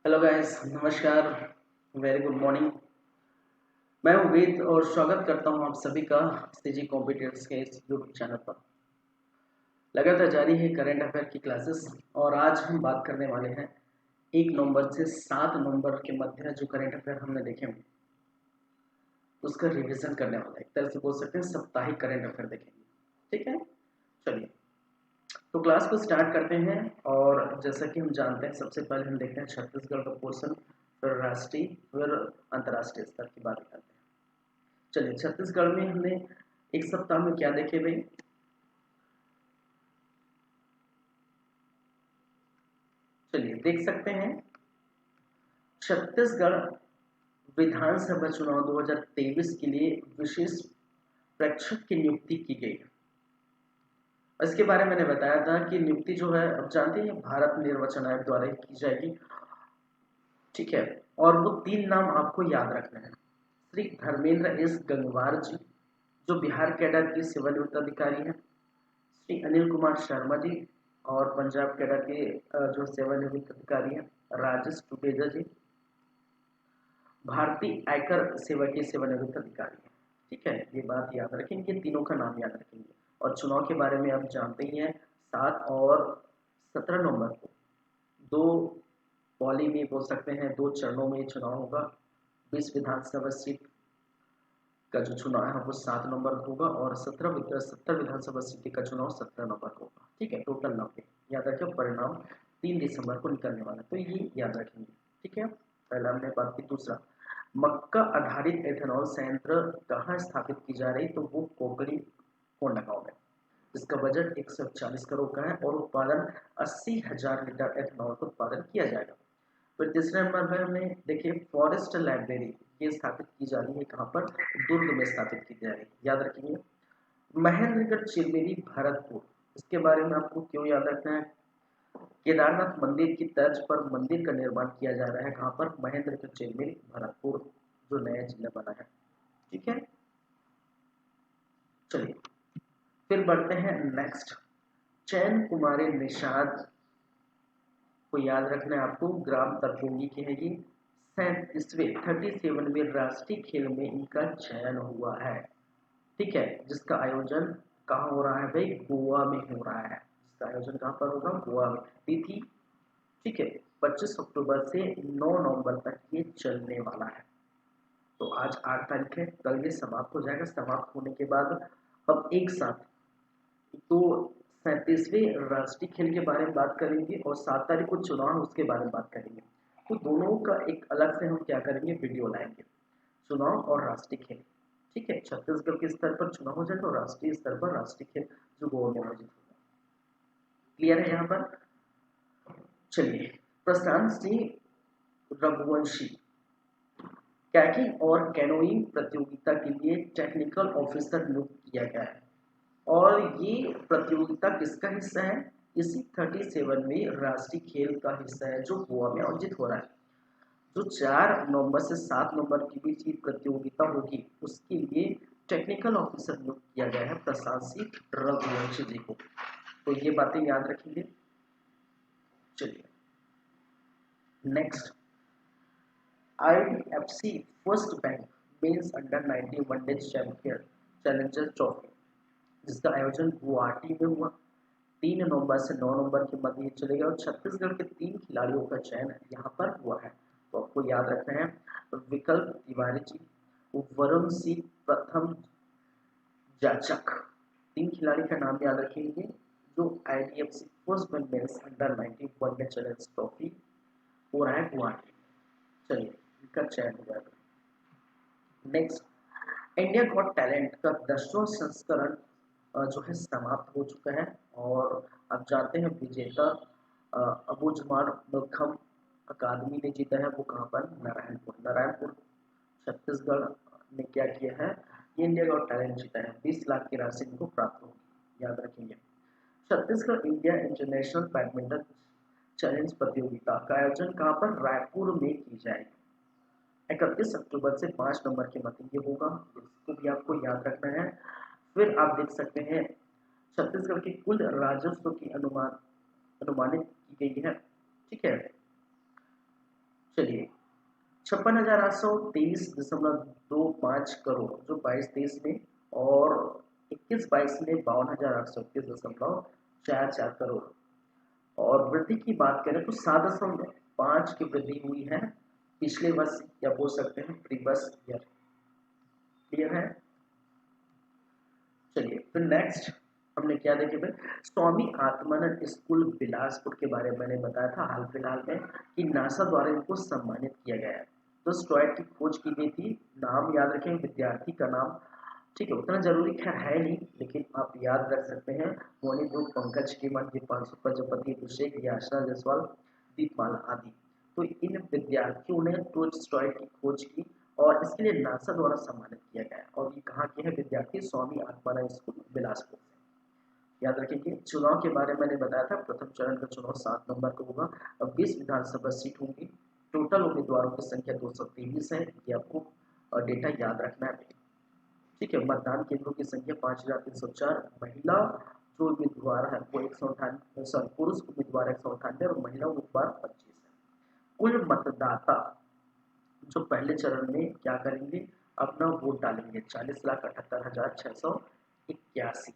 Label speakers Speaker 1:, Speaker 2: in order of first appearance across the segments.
Speaker 1: Hello guys, नमस्कार। Very good morning. मैं हूँ वेद और स्वागत करता हूँ आप सभी का सीजी कॉम्पिटिटर्स के इस यूट्यूब चैनल पर। लगातार जारी है करंट अफेयर की क्लासेस और आज हम बात करने वाले हैं 1 नवंबर से 7 नवंबर के मध्य जो करंट अफेयर हमने देखे हैं उसका रिवीजन करने वाला है। एक तरह से बोल सकते हैं साप्ताहिक करंट अफेयर देखेंगे। ठीक है, चलिए तो क्लास को स्टार्ट करते हैं। और जैसा कि हम जानते हैं, सबसे पहले हम देखते हैं छत्तीसगढ़ का पोर्शन, फिर राष्ट्रीय, फिर अंतर्राष्ट्रीय स्तर की बात करते हैं। चलिए, छत्तीसगढ़ में हमने एक सप्ताह में क्या देखे भाई। चलिए देख सकते हैं, छत्तीसगढ़ विधानसभा चुनाव 2023 के लिए विशेष प्रेक्षक की नियुक्ति की गई है। इसके बारे में मैंने बताया था कि नियुक्ति जो है, अब जानते हैं, भारत निर्वाचन आयोग द्वारा ही की जाएगी। ठीक है, और वो 3 नाम आपको याद रखने हैं। श्री धर्मेंद्र एस गंगवार जी, जो बिहार कैडर के सेवानिवृत्त अधिकारी हैं। श्री अनिल कुमार शर्मा जी, और पंजाब कैडर के जो सेवानिवृत्त अधिकारी हैं राजेश टुटेजा जी, भारतीय आयकर सेवा के सेवानिवृत्त अधिकारी हैं। ठीक है, ये बात याद रखेंगे, तीनों का नाम याद रखेंगे। और चुनाव के बारे में आप जानते ही हैं, 7 और 17 नवंबर को दो पॉली में बोल सकते हैं, 2 चरणों में चुनाव होगा। 20 विधानसभा सीट का जो चुनाव है वो 7 नवंबर को होगा, और 70 विधानसभा सीट का चुनाव 17 नवंबर को होगा। ठीक है, टोटल 90। याद रखिए, परिणाम 3 दिसंबर को निकलने वाला है, तो ये याद रखेंगे। ठीक है, पहला हमने बात की। दूसरा, मक्का आधारित एथेनॉल संयंत्र कहाँ स्थापित की जा रही, तो वो कोकड़ी कोंडागांव में। इसका बजट 140 करोड़ का है और उत्पादन 80,000 लीटर एथेनॉल का उत्पादन किया जाएगा। फिर तीसरे नंबर पर हमने देखिए, फॉरेस्ट लाइब्रेरी ये स्थापित की जा रही है। कहाँ पर? दुर्ग में स्थापित की जा रही है, याद रखिए। महेंद्रगढ़ चिरमिरी भरतपुर, इसके बारे में आपको क्यों याद रखना है? केदारनाथ मंदिर की तर्ज पर मंदिर का निर्माण किया जा रहा है। कहाँ पर? महेंद्रगढ़ चिरमिरी भरतपुर, जो नया जिला बना है। ठीक है, चलिए फिर बढ़ते हैं नेक्स्ट। चैन कुमारी निषाद को याद रखना है आपको, ग्राम तरकुंगी की है ये। 37वें राष्ट्रीय खेल में इनका चयन हुआ है। ठीक है, जिसका आयोजन कहाँ हो रहा है भाई? गोवा में हो रहा है। इसका आयोजन कहाँ पर होगा? गोवा में। तिथि, ठीक है, 25 अक्टूबर से 9 नवंबर तक ये चलने वाला है। तो आज 8 तारीख है, कल ये समाप्त हो जाएगा। समाप्त होने के बाद अब एक साथ तो 37वें राष्ट्रीय खेल के बारे में बात करेंगे, और 7 तारीख को चुनाव है उसके बारे में बात करेंगे। तो दोनों का एक अलग से हम क्या करेंगे, वीडियो लाएंगे, चुनाव और राष्ट्रीय खेल। ठीक है, छत्तीसगढ़ के स्तर पर चुनाव हो जाएगा और राष्ट्रीय स्तर पर राष्ट्रीय खेल जो गोवा में आयोजित होगा। क्लियर है यहाँ पर? चलिए, प्रशांत सिंह रघुवंशी कैकिंग और कैनोइंग प्रतियोगिता के लिए टेक्निकल ऑफिसर नियुक्त किया गया है। और ये प्रतियोगिता किसका हिस्सा है? इसी 37वें राष्ट्रीय खेल का हिस्सा है जो गोवा में आयोजित हो रहा है। जो 4 नवंबर से 7 नवंबर के बीच की प्रतियोगिता होगी, उसके लिए टेक्निकल ऑफिसर नियुक्त किया गया है प्रशांत सिंह रघुवंशी जी को। तो ये बातें याद रखेंगे। चलिए next, IDFC first bank men's under 19 one day champion challenger trophy, जिसका आयोजन गुवाहाटी में हुआ। 3 नवंबर से 9 नवंबर के मध्य चलेगा, और छत्तीसगढ़ के 3 खिलाड़ियों का चयन यहाँ पर हुआ है। तो आपको याद रखना है, विकल्प तिवारी जी, वरुण सिंह प्रथम जाचक, 3 खिलाड़ी का नाम याद रखेंगे जो IDFC first bank men's under 19 one day challenge trophy हो रहा है गुवाहाटी। चलिए, इनका चयन हो जाएगा। नेक्स्ट, इंडिया गॉट टैलेंट का 10वां संस्करण जो है समाप्त हो चुका है। और आप जानते हैं, विजेता अबुजमान मलखम अकादमी ने जीता है। वो कहाँ पर? नारायणपुर छत्तीसगढ़ ने क्या किया है, ये इंडिया गॉट टैलेंट जीता है। 20 लाख की राशि इनको प्राप्त होगी, याद रखेंगे। Chhattisgarh India international badminton challenge प्रतियोगिता का आयोजन कहाँ पर? रायपुर में की जाएगी। 31 अक्टूबर से 5 नवंबर के मध्य ये होगा, इसको भी आपको याद रखना है। फिर आप देख सकते हैं, छत्तीसगढ़ के कुल राजस्व की अनुमानित की गई है। ठीक है, चलिए 56,823.25 करोड़ जो 22-23 में, और 21-22 में 52,821.44 करोड़। और वृद्धि की बात करें तो 7.5 की वृद्धि हुई है पिछले वर्ष, या बोल सकते हैं प्रीवियस ईयर। क्लियर है। चलिए फिर नेक्स्ट हमने क्या देखे फिर, स्वामी आत्मानंद स्कूल बिलासपुर के बारे में मैंने बताया था हाल फिलहाल में कि नासा द्वारा इनको सम्मानित किया गया है। तो स्ट्रॉइड की खोज की गई थी, नाम याद रखें विद्यार्थी का नाम, ठीक है उतना जरूरी खैर है नहीं, लेकिन आप याद रख सकते हैं मोनी ग्रुप, पंकज कीमत, दीपांशु प्रजापति, अभिषेक, याचना जायसवाल, दीपमाला आदि। तो इन विद्यार्थियों ने तो स्ट्रॉइड की खोज की और इसके लिए नासा द्वारा सम्मानित किया गया। और ये कहाँ के हैं विद्यार्थी, स्वामी आत्मानंद स्कूल बिलासपुर से। याद रखेंगे चुनाव के बारे में मैंने बताया था, प्रथम चरण का चुनाव 7 नवंबर को होगा। अब 20 विधानसभा सीट होंगी, टोटल उम्मीदवारों की संख्या 223 है, ये आपको डेटा याद रखना है। ठीक है, मतदान केंद्रों की संख्या 5,304, महिला जो उम्मीदवार है वो 198, सॉरी पुरुष उम्मीदवार 198 और महिला उम्मीदवार 25 है। कुल मतदाता जो पहले चरण में क्या करेंगे, अपना वोट डालेंगे 40,78,681।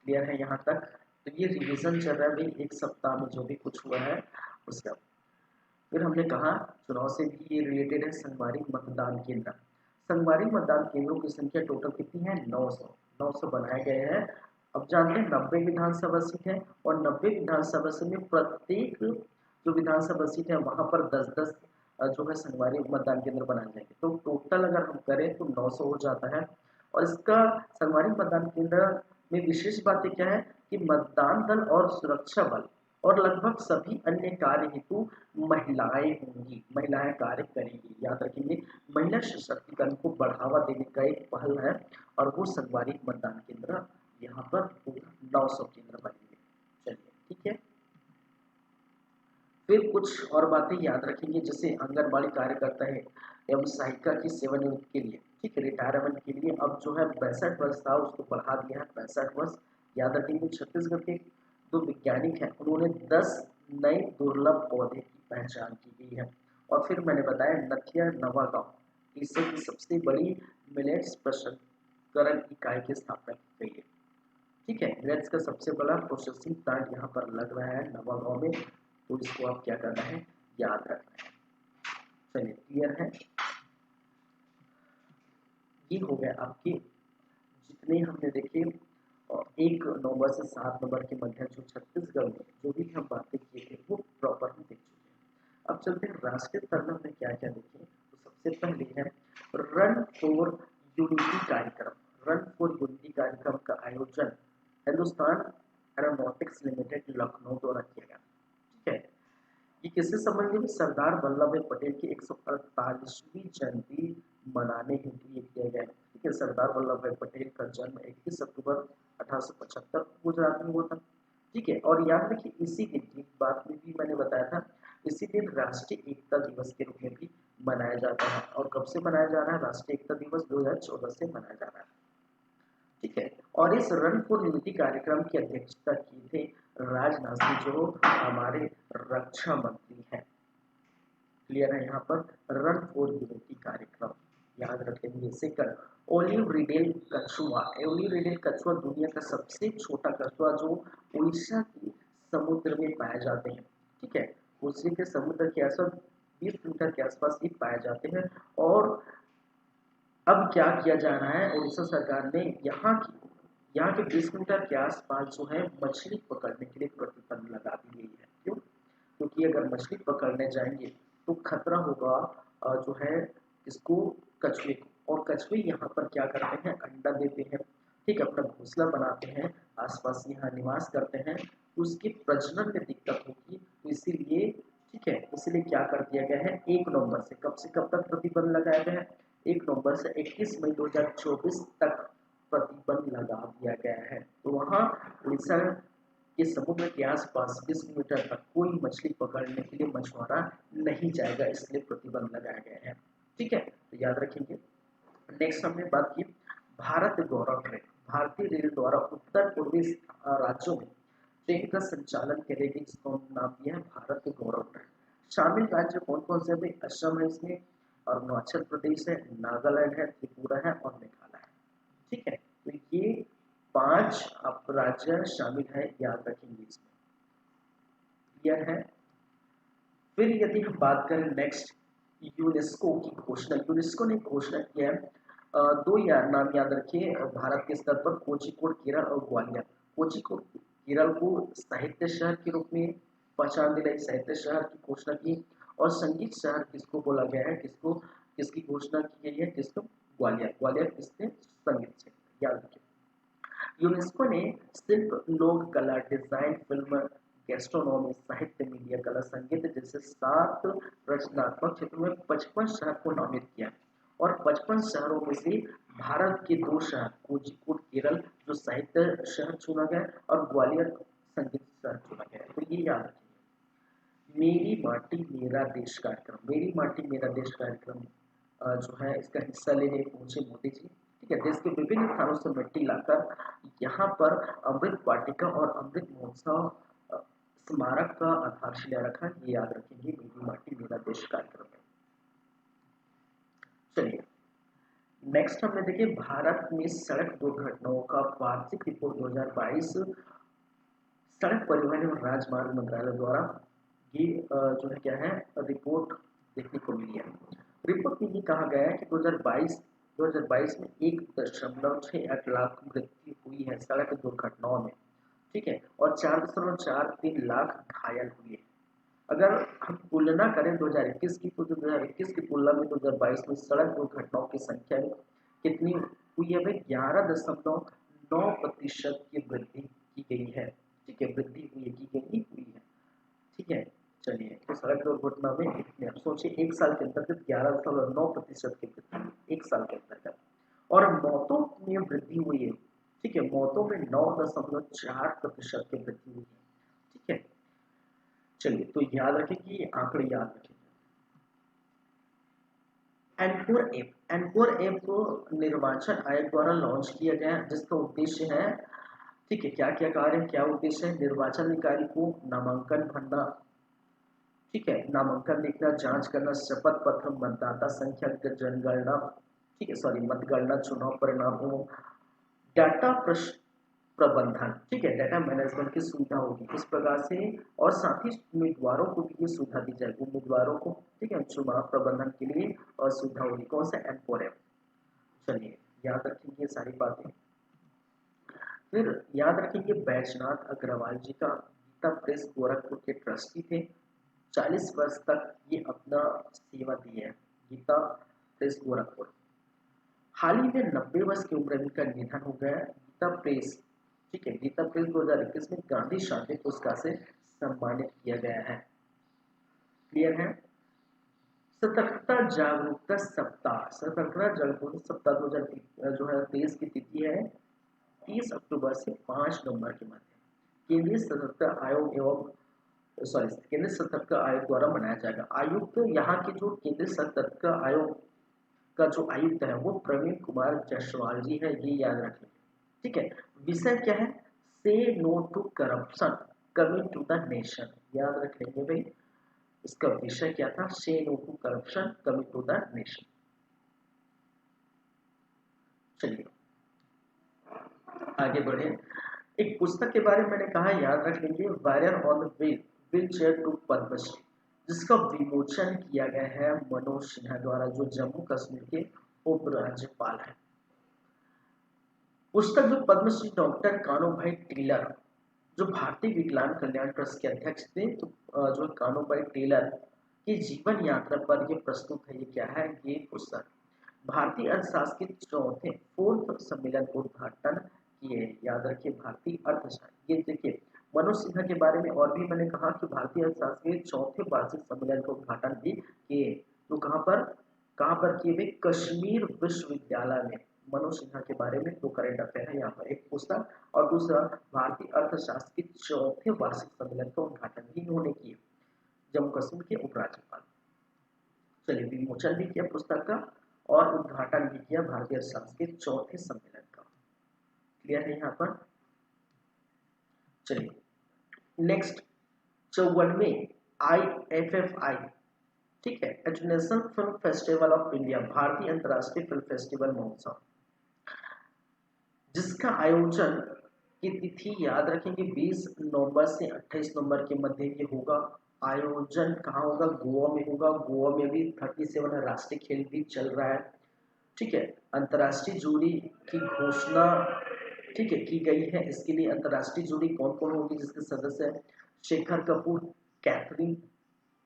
Speaker 1: क्लियर है यहाँ तक। तो ये रिवीजन चल रहा है भाई, एक सप्ताह में जो भी कुछ हुआ है उसका। फिर हमने कहा चुनाव से भी ये रिलेटेड है, संगवारी मतदान केंद्र। संगवारी मतदान केंद्रों की संख्या टोटल कितनी है, 900 बनाए गए हैं। अब जानते हैं 90 विधानसभा सीट है, और 90 विधानसभा सीट में प्रत्येक जो विधानसभा सीट है वहां पर 10-10 जो है संगवारी मतदान केंद्र बनाए जाएंगे। तो टोटल अगर हम करें तो 900 हो जाता है। और इसका संगवारी मतदान केंद्र में विशेष बातें क्या है कि मतदान दल और सुरक्षा बल और लगभग सभी अन्य कार्य हेतु महिलाएं होंगी, महिलाएं कार्य करेंगी। याद रखेंगे महिला सशक्तिकरण को बढ़ावा देने का एक पहल है, और वो संगवारी मतदान केंद्र यहाँ पर 900 केंद्र बनेंगे। चलिए ठीक है। फिर कुछ और बातें याद रखेंगे, जैसे आंगनबाड़ी कार्यकर्ता है एवं सहायिका की सेवानिवृत्ति के लिए, ठीक है रिटायरमेंट के लिए अब जो है 62 वर्ष था उसको बढ़ा दिया है 65 वर्ष। याद रखेंगे छत्तीसगढ़ के दो वैज्ञानिक हैं, उन्होंने 10 नए दुर्लभ पौधे की पहचान की गई है। और फिर मैंने बताया नथिया नवागांव एशिया की सबसे बड़ी मिलेट्स प्रसंस्करण इकाई की स्थापना की गई है। ठीक है, मिलेट्स का सबसे बड़ा प्रोसेसिंग प्लांट यहाँ पर लग रहा है नवागांव में, तो इसको आप क्या करना है, याद रखना है। चलिए क्लियर है। ये हो गया आपके जितने हमने देखे, और 1 नवंबर से 7 नवंबर के मध्य जो छत्तीसगढ़ में जो भी हम बातें किए थे वो प्रॉपर हम देख चुके हैं। अब चलते हैं राष्ट्रीय स्तर में हमने क्या क्या देखे। तो सबसे पहले है रन फॉर यूनिटी कार्यक्रम। रन फॉर यूनिटी कार्यक्रम का आयोजन हिंदुस्तान एरोनॉटिक्स लिमिटेड लखनऊ द्वारा किया गया। ठीक है, ये किससे संबंधित है, सरदार वल्लभ भाई पटेल की 148वीं जयंती मनाने हेतु ये किया गया है। ठीक है, सरदार वल्लभ भाई पटेल का जन्म 21 अक्टूबर 1875 को गुजरात में हुआ था। ठीक है, और याद रखिए इसी दिन की बात में भी मैंने बताया था, इसी दिन राष्ट्रीय एकता दिवस के रूप में भी मनाया जाता है। और कब से मनाया जा रहा है, राष्ट्रीय एकता दिवस 2014 से मनाया जा रहा है। ठीक है, और इस रन फॉर यूनिटी कार्यक्रम की अध्यक्षता की थे राजनाथ सिंह जो हमारे रक्षा मंत्री हैं। क्लियर है, यहाँ पर रन फॉर यूनिटी कार्यक्रम याद रखेंगे इसे कर। ओलिव रिडेल कछुआ, ओलिव रिडेल कछुआ दुनिया का सबसे छोटा कछुआ जो उड़ीसा के समुद्र में पाए जाते हैं। ठीक है, उसी के समुद्र के आसपास 20 मीटर के आसपास ही पाए जाते हैं। और अब क्या किया जा रहा है, उड़ीसा सरकार ने यहाँ के 20 मीटर के आसपास जो है मछली पकड़ने के लिए प्रतिबंध लगा दी गई है। क्यों, क्योंकि अगर मछली पकड़ने जाएंगे तो खतरा होगा जो है इसको कछुए को। और कछुए यहाँ पर क्या करते हैं, अंडा देते हैं, ठीक अपना घोंसला बनाते हैं, आसपास यहाँ निवास करते हैं, तो उसके प्रजनन में दिक्कत होगी। तो इसीलिए ठीक है, इसलिए क्या कर दिया गया है, 1 नवंबर से कब तक प्रतिबंध लगाया गया है, 1 नवंबर से 21 मई 2024 तक प्रतिबंध लगा दिया गया है। तो वहाँ उड़ीसा के समुद्र के आसपास 20 मीटर तक कोई मछली पकड़ने के लिए मछुआरा नहीं जाएगा, इसलिए प्रतिबंध लगाया गया है। ठीक है, तो याद रखेंगे। नेक्स्ट हमने बात की भारत गौरव ट्रेन। भारतीय रेल द्वारा उत्तर पूर्वी राज्यों में ट्रेन का संचालन करेगी, जिसको नाम दिया है भारत गौरव ट्रेन। शामिल राज्य कौन कौन से भाई? असम है इसमें, अरुणाचल प्रदेश है, नागालैंड है, त्रिपुरा है और मेघालय है। ठीक है, तो ये 5 आप राज्य शामिल है, याद रखेंगे इसमें। क्लियर है? फिर यदि हम बात करें नेक्स्ट, यूनेस्को की घोषणा, यूनेस्को ने घोषणा किया है, दो नाम याद रखिए भारत के स्तर पर, कोझिकोड केरल और ग्वालियर। कोझिकोड केरल को साहित्य शहर के रूप में पहचान दिलाई, साहित्य शहर की घोषणा की। और संगीत शहर किसको बोला गया है, किसको, किसकी घोषणा की गई है, किसको? ग्वालियर। ग्वालियर किसने? संगीत से, याद रखिए। यूनेस्को ने शिल्प, लोक कला, डिजाइन, फिल्म, गैस्ट्रोनॉमी, साहित्य, मीडिया, कला, संगीत जैसे 7 रचनात्मक क्षेत्रों में 55 शहर को नामित किया। और 55 शहरों में से भारत के 2 शहर, कोझिकोड केरल जो साहित्य शहर चुना गया और ग्वालियर संगीत शहर चुना गया। तो ये याद रखिए। मेरी माटी मेरा देश कार्यक्रम, मेरी माटी मेरा देश कार्यक्रम जो है, इसका हिस्सा लेने पहुंचे मोदी जी। ठीक है, देश के विभिन्न स्थानों से मिट्टी लाकर यहाँ पर अमृत वाटिका और अमृत महोत्सव स्मारक का आधारशिला रखा। ये याद रखेंगे, मेरी माटी मेरा देश कार्यक्रम में। चलिए नेक्स्ट हमने देखिए, भारत में सड़क दुर्घटनाओं का वार्षिक रिपोर्ट 2022 सड़क परिवहन एवं राजमार्ग मंत्रालय द्वारा ये जो है क्या है, रिपोर्ट देखने को मिली है। रिपोर्ट में ये कहा गया है कि 2022 में 1.68 लाख मृत्यु हुई है सड़क दुर्घटनाओं में। ठीक है, और 4.43 लाख घायल हुए। अगर हम तुलना करें 2021 की, तो 2021 की तुलना में 2022 में सड़क दुर्घटनाओं की संख्या में कितनी हुई है भाई? 11.9% की वृद्धि की गई है। ठीक है, वृद्धि हुई है, की गई हुई है। ठीक है, चलिए, तो सड़क दुर्घटना में इतने, आप सोचिए 1 साल के अंतर्गत 11.9% की वृद्धि, 1 साल के अंतर्गत। और मौतों में वृद्धि हुई है। ठीक है, मौतों में 9.4% की वृद्धि हुई है। ठीक है, चलिए, तो याद रखें कि ये आंकड़े याद रखें। एनकोर ऐप, एनकोर ऐप को निर्वाचन आयोग द्वारा लॉन्च किया गया, जिसका उद्देश्य है, ठीक है, क्या क्या कार्य, क्या उद्देश्य है? निर्वाचन अधिकारी को नामांकन भरना, ठीक है, नामांकन लिखना, जांच करना, शपथ पत्र, मतदाता संख्या जनगणना, ठीक है, सॉरी, मतगणना, चुनाव परिणामों, डाटा प्रबंधन, ठीक है, डाटा मैनेजमेंट की सुविधा होगी इस प्रकार से। और साथ ही उम्मीदवारों को भी ये सुविधा दी जाएगी, उम्मीदवारों को, ठीक है, चुनाव प्रबंधन के लिए और सुविधा होगी। कौन सा? Encore app. चलिए, याद रखेंगे सारी बातें। फिर याद रखेंगे, बैजनाथ अग्रवाल जी का गीता प्रेस गोरखपुर के ट्रस्टी थे। 40 वर्ष तक ये अपना सेवा दी है, गीता प्रेस गोरखपुर। हाल ही में 90 वर्ष की उम्र में इनका निधन हो गया। गीता प्रेस, ठीक है, गीता प्रेस 2021 में गांधी शांति पुरस्कार से सम्मानित किया गया है। क्लियर है? सतर्कता जागरूकता सप्ताह, सतर्कता जागरूकता सप्ताह 2023 जो है 23 की तिथि है 30 अक्टूबर से 5 नवंबर के मध्य केंद्रीय सतर्कता आयोग एवं सॉरी केंद्रीय सतर्कता आयोग द्वारा मनाया जाएगा। आयुक्त, यहाँ के जो केंद्रीय सतर्कता आयोग का जो आयुक्त है वो प्रवीण कुमार जायसवाल जी है, ये याद रखें। ठीक है, विषय क्या है? Say no to corruption coming to the nation, याद रख लेंगे भाई। इसका विषय क्या था? Say no to corruption coming to the nation. चलिए आगे बढ़े। एक पुस्तक के बारे में मैंने कहा, याद रख लेंगे, viral on the wheelchair to Padmashri, जिसका विमोचन किया गया है मनोज सिन्हा द्वारा, जो जम्मू कश्मीर के उपराज्यपाल है। पुस्तक जो पद्मश्री डॉक्टर कानू भाई टेलर, जो भारतीय विकलांग कल्याण ट्रस्ट के अध्यक्ष थे, तो जो कानू भाई टेलर की जीवन यात्रा पर ये प्रस्तुत है। ये क्या है? ये पुस्तक भारतीय अर्थशास्त्र के चौथे 4th सम्मेलन को उद्घाटन किए। याद रखिए, भारतीय अर्थशास्त्र, ये देखिए मनोज सिन्हा के बारे में और भी मैंने कहा कि भारतीय अर्थशास्त्र के चौथे वार्षिक सम्मेलन का उद्घाटन भी किए। तो कहाँ पर किए हुए? कश्मीर विश्वविद्यालय में। मनोज सिन्हा के बारे में 2 करंट अफेयर है यहाँ पर, एक पुस्तक और दूसरा भारतीय अर्थशास्त्र के चौथे वार्षिक सम्मेलन का उद्घाटन भी इन्होंने किया, जम्मू कश्मीर के उपराज्यपाल। चलिए, विमोचन भी किया पुस्तक का और उद्घाटन भी किया भारतीय अर्थशास्त्र के चौथे सम्मेलन का। क्लियर है यहाँ पर? चलिए नेक्स्ट, 54वें IFFI, ठीक है, international film festival of India, भारतीय अंतर्राष्ट्रीय फिल्म फेस्टिवल महोत्सव, जिसका आयोजन की तिथि याद रखेंगे 20 नवंबर से 28 नवंबर के मध्य ये होगा। आयोजन कहाँ होगा? गोवा में होगा। गोवा में भी 37 राष्ट्रीय खेल भी चल रहा है, ठीक है। अंतर्राष्ट्रीय जोड़ी की घोषणा, ठीक है, की गई है। इसके लिए अंतर्राष्ट्रीय जोड़ी कौन कौन होगी जिसके सदस्य हैं? शेखर कपूर, कैथरीन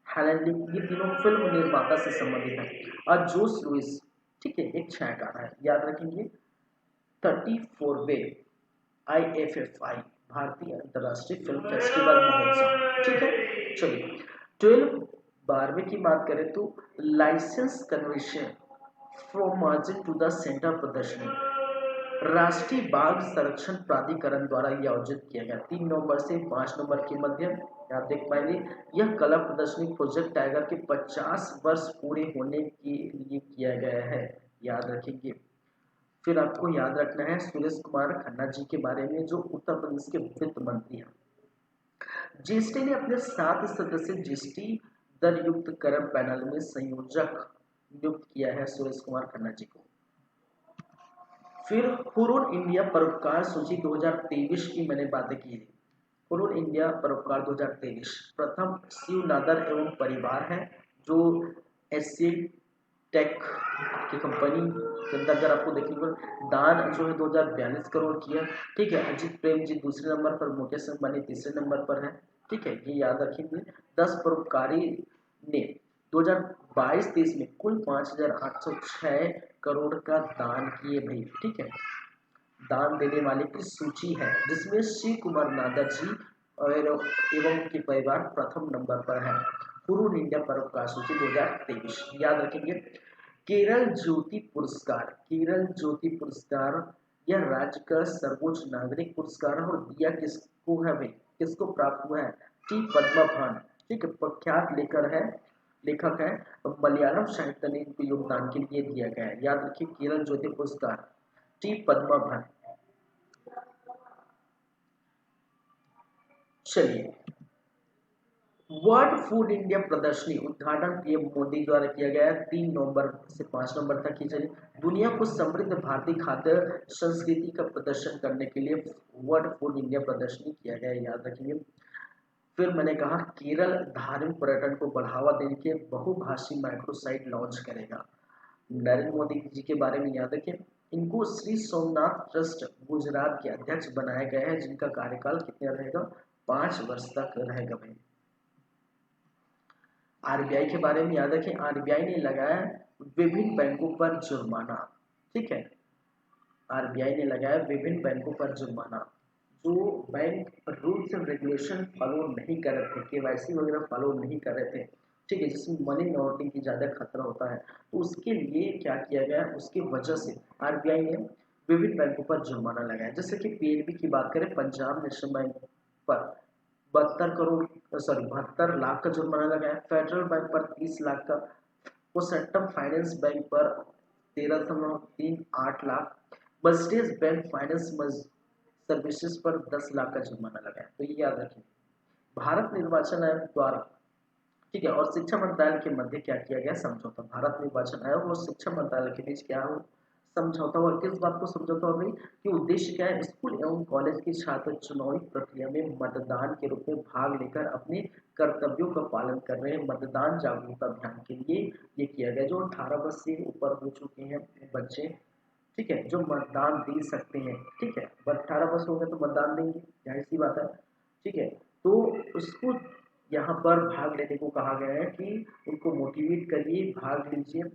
Speaker 1: हेलेन, ये तीनों फिल्म निर्माता से संबंधित है। और जोस लुइस, ठीक है, एक छायाकार है, याद रखेंगे। 34वें IFFI, भारतीय अंतर्राष्ट्रीय फिल्म फेस्टिवल महोत्सव, ठीक है। चलिए 12वें की बात करें तो licence conversion from margin to the centre प्रदर्शनी, राष्ट्रीय बाघ संरक्षण प्राधिकरण द्वारा यह आयोजित किया गया 3 नवंबर से 5 नवंबर के मध्य। आप देख पाएंगे यह कला प्रदर्शनी प्रोजेक्ट टाइगर के 50 वर्ष पूरे होने के लिए किया गया है, याद रखेंगे। फिर आपको याद रखना है सुरेश कुमार खन्ना जी के बारे में, जो उत्तर प्रदेश के वित्त मंत्री हैं। जीएसटी ने अपने 7 सदस्य जीएसटी दर युक्त कर पैनल में संयोजक नियुक्त किया है सुरेश कुमार खन्ना जी को। फिर हुरून इंडिया परोपकार सूची 2023 की मैंने बातें की थी। हुरून इंडिया परोपकार 2023 प्रथम शिव नादर एवं परिवार है, जो एसिड टेक की कंपनी के अंदर अगर आपको देखिएगा दान जो है 2042 करोड़ की है, ठीक है। अजित प्रेम जी दूसरे नंबर पर, मुकेश अंबानी तीसरे नंबर पर है, ठीक है, ये याद रखेंगे। 10 परोपकारी ने 2022-23 में कुल 5,806 करोड़ का दान किए भाई, ठीक है। दान देने वाले की सूची है जिसमें शिव कुमार नादर जी और एवं के परिवार प्रथम नंबर पर है। हुरून इंडिया परोपकार सूची 2023 याद रखेंगे। केरल ज्योति पुरस्कार, केरल ज्योति पुरस्कार यह राज्य का सर्वोच्च नागरिक पुरस्कार है और दिया किसको है भाई, किसको प्राप्त हुआ है? टी पद्मा भान, ठीक है, प्रख्यात लेखक है, मलयालम साहित्य ने इनके योगदान के लिए दिया गया है, याद रखिए। केरल ज्योति पुरस्कार टी पद्मा भान। चलिए वर्ल्ड फूड इंडिया प्रदर्शनी उद्घाटन पीएम मोदी द्वारा किया गया है 3 नवंबर से 5 नवंबर तक की चली। दुनिया को समृद्ध भारतीय खाद्य संस्कृति का प्रदर्शन करने के लिए वर्ल्ड फूड इंडिया प्रदर्शनी किया गया है, याद रखिए। फिर मैंने कहा केरल धार्मिक पर्यटन को बढ़ावा देने के बहुभाषी माइक्रो साइट लॉन्च करेगा। नरेंद्र मोदी जी के बारे में याद रखें, इनको श्री सोमनाथ ट्रस्ट गुजरात के अध्यक्ष बनाया गया है, जिनका कार्यकाल कितना रहेगा? 5 वर्ष तक रहेगा भाई। आरबीआई के बारे में याद रखें, आरबीआई ने लगाया विभिन्न बैंकों पर जुर्माना, ठीक है। आरबीआई ने लगाया विभिन्न बैंकों पर जुर्माना, जो bank rules and regulation follow नहीं कर रहे थे, केवाईसी वगैरह फॉलो नहीं कर रहे थे, ठीक है, जिसमें मनी लॉन्ड्रिंग की ज़्यादा खतरा होता है, तो उसके लिए क्या किया गया, उसकी वजह से आरबीआई ने विभिन्न बैंकों पर जुर्माना लगाया। जैसे कि पीएनबी की बात करें, पंजाब नेशनल बैंक पर 72 लाख का जुर्माना लगाया, फेडरल बैंक पर 30 लाख का, कोसट्टम फाइनेंस बैंक पर 13.38 lakh, Mercedes bank finance services पर 10 लाख का जुर्माना लगाया। तो ये याद रखिए। भारत निर्वाचन आयोग द्वारा, ठीक है, और शिक्षा मंत्रालय के मध्य क्या किया गया? समझौता। भारत निर्वाचन आयोग और शिक्षा मंत्रालय के बीच क्या हो? समझौता हुआ। किस बात को समझौता हो गई? कि उद्देश्य क्या है? स्कूल एवं कॉलेज के छात्र चुनावी प्रक्रिया में मतदान के रूप में भाग लेकर अपने कर्तव्यों का पालन कर रहे हैं। मतदान जागरूकता अभियान के लिए ये किया गया। जो 18 वर्ष से ऊपर हो चुके हैं बच्चे, ठीक है, जो मतदान दे सकते हैं, ठीक है, 18 वर्ष हो गए तो मतदान देंगे, जाहिर सी बात है, ठीक है। तो उसको यहाँ पर भाग लेने को कहा गया है कि उनको मोटिवेट करिए, भाग लीजिए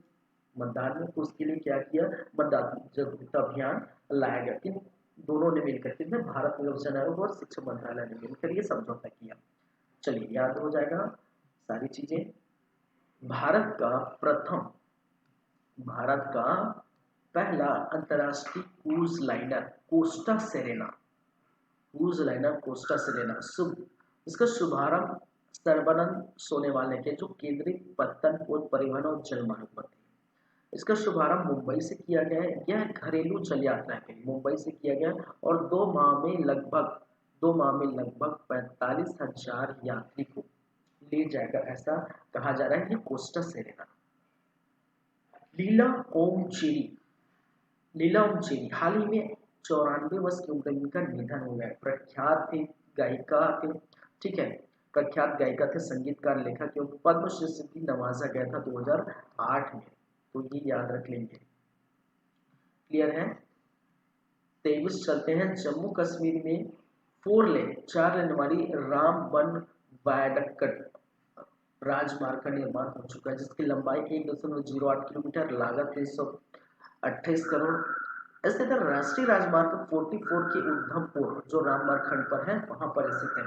Speaker 1: मतदान में। तो उसके लिए क्या किया? मतदान जागरूकता अभियान लाया गया। इन दोनों ने मिलकर के, भारत निर्वाचन आयोग और शिक्षा मंत्रालय ने मिलकर ये समझौता किया। चलिए याद हो जाएगा सारी चीजें। भारत का प्रथम, भारत का पहला अंतरराष्ट्रीय cruise liner Costa Serena, cruise liner Costa Serena इसका शुभारंभ सर्बानंद सोनोवाल ने किया, जो केंद्रीय पत्तन पोत परिवहन और जलमार्ग मंत्री। इसका शुभारंभ मुंबई से किया गया है। यह घरेलू जल यात्रा है, मुंबई से किया गया और 2 माह में लगभग 45,000 यात्री को ले जाएगा, ऐसा कहा जा रहा है। ये कोस्टा सेरेना। लीला ओमचेरी, लीला ओमचेरी हाल ही में 94 वर्ष की उम्र में इनका निधन हो गया। प्रख्यात थे, गायिका थे, ठीक है, प्रख्यात गायिका थे, संगीतकार, लेखक एवं पद्मश्री से भी नवाजा गया था 2008 में। तो ये याद रख लेंगे। क्लियर है। 23 चलते हैं। जम्मू कश्मीर में 4 लेन वाली रामबन वायडक्ट राजमार्ग का निर्माण हो चुका है, जिसकी लंबाई 1.08 किलोमीटर, लागत 328 करोड़। इसके तहत राष्ट्रीय राजमार्ग 44 के उधमपुर जो रामबाग खंड पर है वहां पर स्थित है।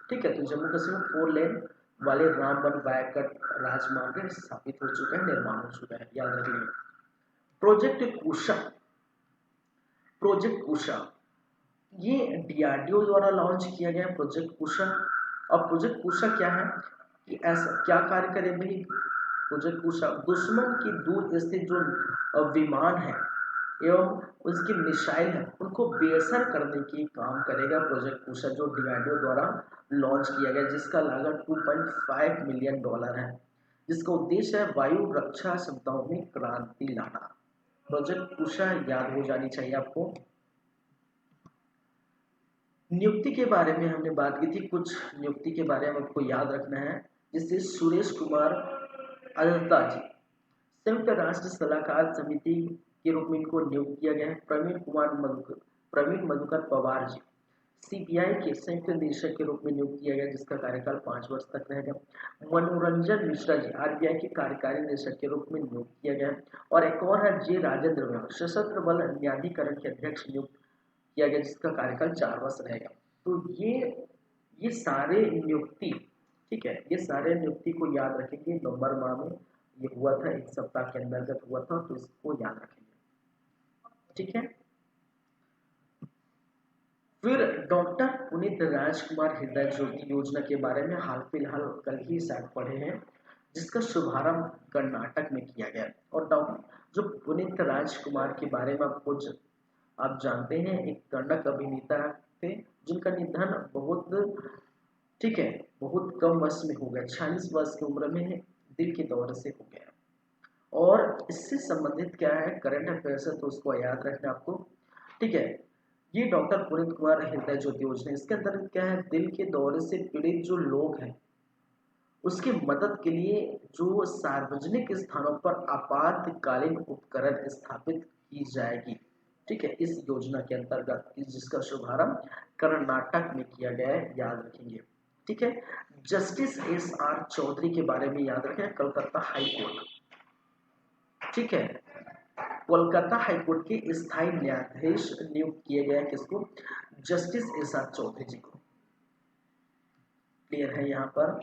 Speaker 1: ठीक है, तो जम्मू कश्मीर में 4 लेन वाले रामबन वायकट राजमार्ग स्थापित हो चुका है, निर्माण हो चुका है, याद रखिए। प्रोजेक्ट कुशा, प्रोजेक्ट कुशा ये डीआरडीओ द्वारा लॉन्च किया गया प्रोजेक्ट कुशा। अब प्रोजेक्ट कुशा क्या है कि ऐसा क्या कार्य करे भाई। प्रोजेक्ट कुशा दुश्मन की दूर स्थित जो विमान है एवं उसकी मिसाइल है उनको बेअसर करने की काम करेगा प्रोजेक्ट कुशा, जो डीआरडीओ द्वारा लॉन्च किया गया, जिसका लागत $2.5 मिलियन है, जिसका उद्देश्य है वायु रक्षा क्षमताओं में क्रांति लाना। प्रोजेक्ट कुशा याद हो जानी चाहिए आपको। नियुक्ति के बारे में हमने बात की थी, कुछ नियुक्ति के बारे में आपको याद रखना है, जिससे सुरेश कुमार अल्ता जी संयुक्त राष्ट्र सलाहकार समिति के रूप में इनको नियुक्त किया गया है। प्रवीण मधुकर पवार जी सीबीआई के संयुक्त निदेशक के रूप में नियुक्त किया गया, जिसका कार्यकाल 5 वर्ष तक रहेगा। मनोरंजन मिश्रा जी आरबीआई के कार्यकारी निदेशक के रूप में नियुक्त किया गया। और एक और है जे राजेंद्र मेहर सशस्त्र बल न्यायाधिकरण के अध्यक्ष नियुक्त किया गया, जिसका कार्यकाल 4 वर्ष रहेगा। तो ये सारे नियुक्ति, ठीक है, ये सारे नियुक्ति को याद रखेंगे। नवंबर माह में ये हुआ था, 1 सप्ताह के अंतर्गत हुआ था, तो इसको याद रखेंगे, ठीक है। फिर डॉक्टर पुनीत राजकुमार हृदय ज्योति योजना के बारे में हाल फिलहाल कल ही शायद पढ़े हैं, जिसका शुभारंभ कर्नाटक में किया गया। और डॉक्टर जो पुनीत राजकुमार के बारे में आप जानते हैं, एक कन्नड़ अभिनेता थे जिनका निधन बहुत, ठीक है, बहुत कम वर्ष में हो गया, 46 वर्ष की उम्र में दिल के दौरे से हो गया। और इससे संबंधित क्या है करंट अफेयर्स है, तो उसको याद रखना आपको, ठीक है। ये डॉक्टर पुनीत कुमार हृदय ज्योति योजना, इसके अंतर्गत क्या है, दिल के दौरे से पीड़ित जो लोग हैं उसकी मदद के लिए जो सार्वजनिक स्थानों पर आपातकालीन उपकरण स्थापित की जाएगी, ठीक है, इस योजना के अंतर्गत, जिसका शुभारंभ कर्नाटक में किया गया है, याद रखेंगे, ठीक है। जस्टिस एस आर चौधरी के बारे में याद रखें, कलकत्ता हाई कोर्ट, ठीक है, कोलकाता हाईकोर्ट के स्थायी न्यायाधीश नियुक्त किए गए, किसको, जस्टिस एस आर चौधरी जी को। क्लियर है यहाँ पर।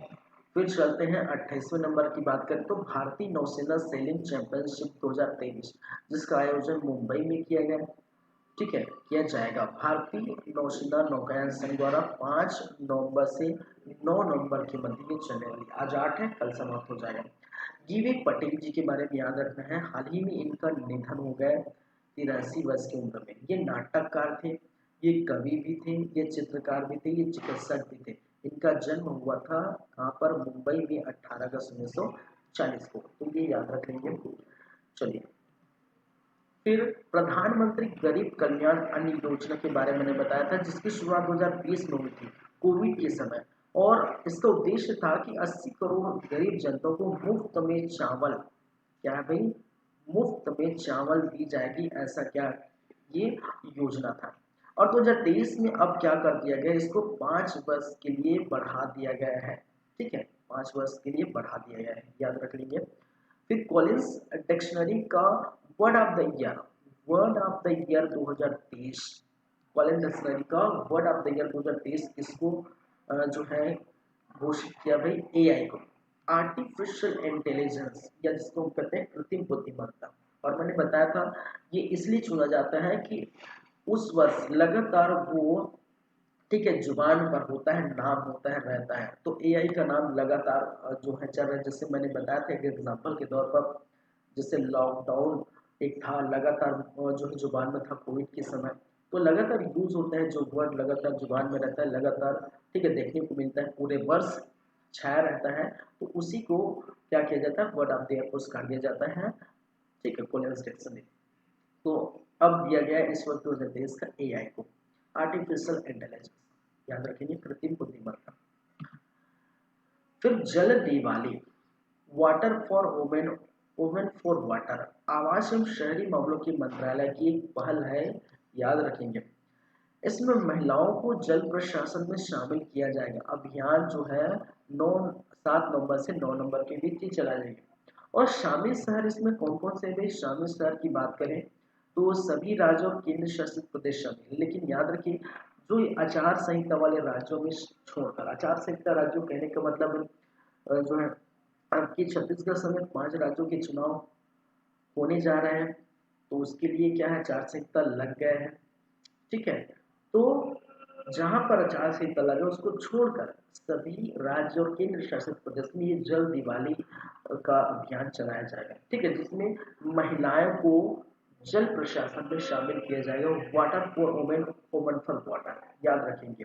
Speaker 1: फिर चलते हैं 28वें नंबर की बात करें तो भारतीय नौसेना सेलिंग चैंपियनशिप 2023, जिसका आयोजन मुंबई में किया गया, ठीक है, किया जाएगा। भारतीय नौसेना नौकायन संघ द्वारा 5 नवंबर से 9 नवंबर के मध्य में चलने वाली, आज 8 है, कल समाप्त हो जाएगा। विवेक पटेल जी के बारे में याद रखना है, हाल ही में इनका निधन हो गया 83 वर्ष की उम्र में। ये नाटककार थे, ये कवि भी थे, ये चित्रकार भी थे, ये चिकित्सक भी थे। इनका जन्म हुआ था कहाँ पर, मुंबई में 18 अगस्त 1940 को, तो ये याद रख लेंगे। चलिए, फिर प्रधानमंत्री गरीब कल्याण अन्न योजना के बारे में मैंने बताया था, जिसकी शुरुआत 2020 में हुई थी कोविड के समय, और इसका उद्देश्य था कि 80 करोड़ गरीब जनता को मुफ्त में चावल, क्या है भाई, मुफ्त में चावल दी जाएगी, ऐसा क्या ये योजना था। और 2023 में अब क्या कर दिया गया, इसको 5 वर्ष के लिए बढ़ा दिया गया है, ठीक है, 5 वर्ष के लिए बढ़ा दिया गया है, याद रख लीजिए। फिर कॉलिंस डिक्शनरी का word of the year, word of the year 2023, Collins dictionary का वर्ड ऑफ द ईयर 2023 किसको जो है घोषित किया भाई, एआई को, आर्टिफिशियल इंटेलिजेंस, या जिसको हम कहते हैं कृत्रिम बुद्धिमत्ता। और मैंने बताया था ये इसलिए चुना जाता है कि उस वर्ष लगातार वो, ठीक है, जुबान पर होता है, नाम होता है, रहता है, तो एआई का नाम लगातार जो है चल रहा है। जैसे मैंने बताया था एक एग्जांपल के तौर पर, जैसे लॉकडाउन एक था, लगातार जो है जुबान में था कोविड के समय, तो लगातार यूज होता है, जो वर्ड लगातार जुबान में रहता है, लगातार, ठीक है, देखने को मिलता है पूरे वर्ष, छाया रहता है, तो उसी को क्या किया जाता है, वर्ड ऑफ द ईयर पुरस्कार दिया जाता है। ठीक है, कोलिंस डिक्सन ने। तो अब दिया गया है इस वक्त 2023 का एआई को, आर्टिफिशियल इंटेलिजेंस, याद रखेंगे, कृत्रिम बुद्धिमत्ता। फिर जल Diwali, water for women, women for water, आवास एवं शहरी मामलों के मंत्रालय की एक पहल है, याद रखेंगे। इसमें महिलाओं को जल प्रशासन में शामिल किया जाएगा। अभियान जो है 7 नवंबर से 9 नवंबर के बीच ही चला जाएगा। और शामिल शहर इसमें कौन कौन से हैं? शामिल शहर की बात करें तो सभी राज्यों और केंद्र शासित प्रदेश शामिल हैं। लेकिन याद रखिए, जो आचार संहिता वाले राज्यों में छोड़कर, आचार संहिता राज्यों कहने का मतलब जो है आपकी छत्तीसगढ़ समेत 5 राज्यों के चुनाव होने जा रहे हैं, तो उसके लिए क्या है, आचार संहिता लग गए हैं। ठीक है, तो जहां पर आचार संहिता लगे उसको छोड़कर सभी राज्य और केंद्र शासित प्रदेश में ये जल दिवाली का अभियान चलाया जाएगा। ठीक है, जिसमें महिलाओं को जल प्रशासन में शामिल किया जाएगा। Water for women, women for water, याद रखेंगे।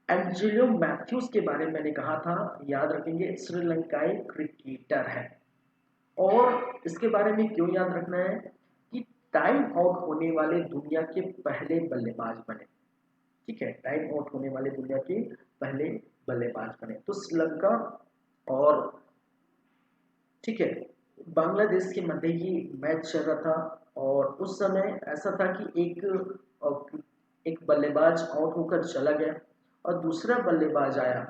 Speaker 1: एंजेलो मैथ्यूज के बारे में मैंने कहा था, याद रखेंगे, श्रीलंकाई क्रिकेटर है। और इसके बारे में क्यों याद रखना है कि टाइम आउट होने वाले दुनिया के पहले बल्लेबाज बने। ठीक है, टाइम आउट होने वाले दुनिया के पहले बल्लेबाज बने। तो श्रीलंका और ठीक है बांग्लादेश के मध्य ही मैच चल रहा था, और उस समय ऐसा था कि एक बल्लेबाज आउट होकर चला गया और दूसरा बल्लेबाज आया।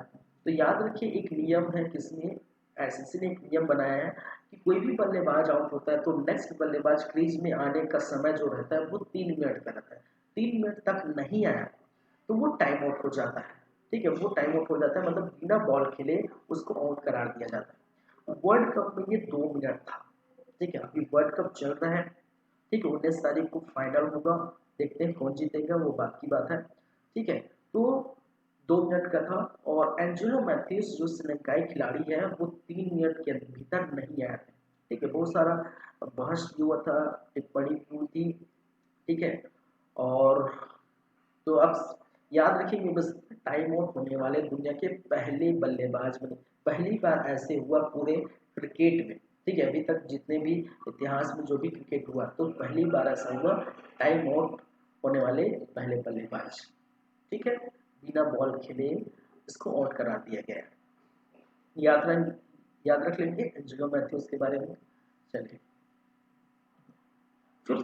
Speaker 1: तो याद रखिए, एक नियम है, किसने, आईसीसी ने एक नियम बनाया है कि कोई भी बल्लेबाज आउट होता है तो नेक्स्ट बल्लेबाज क्रीज में आने का समय जो रहता है वो 3 मिनट का रहता है। 3 मिनट तक नहीं आया तो वो टाइम आउट हो जाता है। ठीक है, वो टाइम आउट हो जाता है, मतलब बिना बॉल खेले उसको आउट करार दिया जाता है। वर्ल्ड कप में ये 2 मिनट था। ठीक है, अभी वर्ल्ड कप चल रहा है। ठीक है, 19 तारीख को फाइनल होगा, देखते हैं कौन जीतेगा, वो बात की बात है। ठीक है, तो 2 मिनट का था। और एंजेलो मैथ्यूज जो श्रीलंकाई खिलाड़ी है वो 3 मिनट के भीतर नहीं आया था। ठीक है, बहुत सारा बहस भी हुआ था, टिप्पणी भी हुई थी। ठीक है, और तो अब याद रखेंगे बस, टाइम आउट होने वाले दुनिया के पहले बल्लेबाज बने। पहली बार ऐसे हुआ पूरे क्रिकेट में। ठीक है, अभी तक जितने भी इतिहास में जो भी क्रिकेट हुआ, तो पहली बार ऐसा हुआ, टाइम आउट होने वाले पहले बल्लेबाज। ठीक है, बिना बॉल खेले इसको आउट करा दिया गया। याद रख याद रख लेंगे एंजेलो मैथ्यूज के बारे में। चलिए, फिर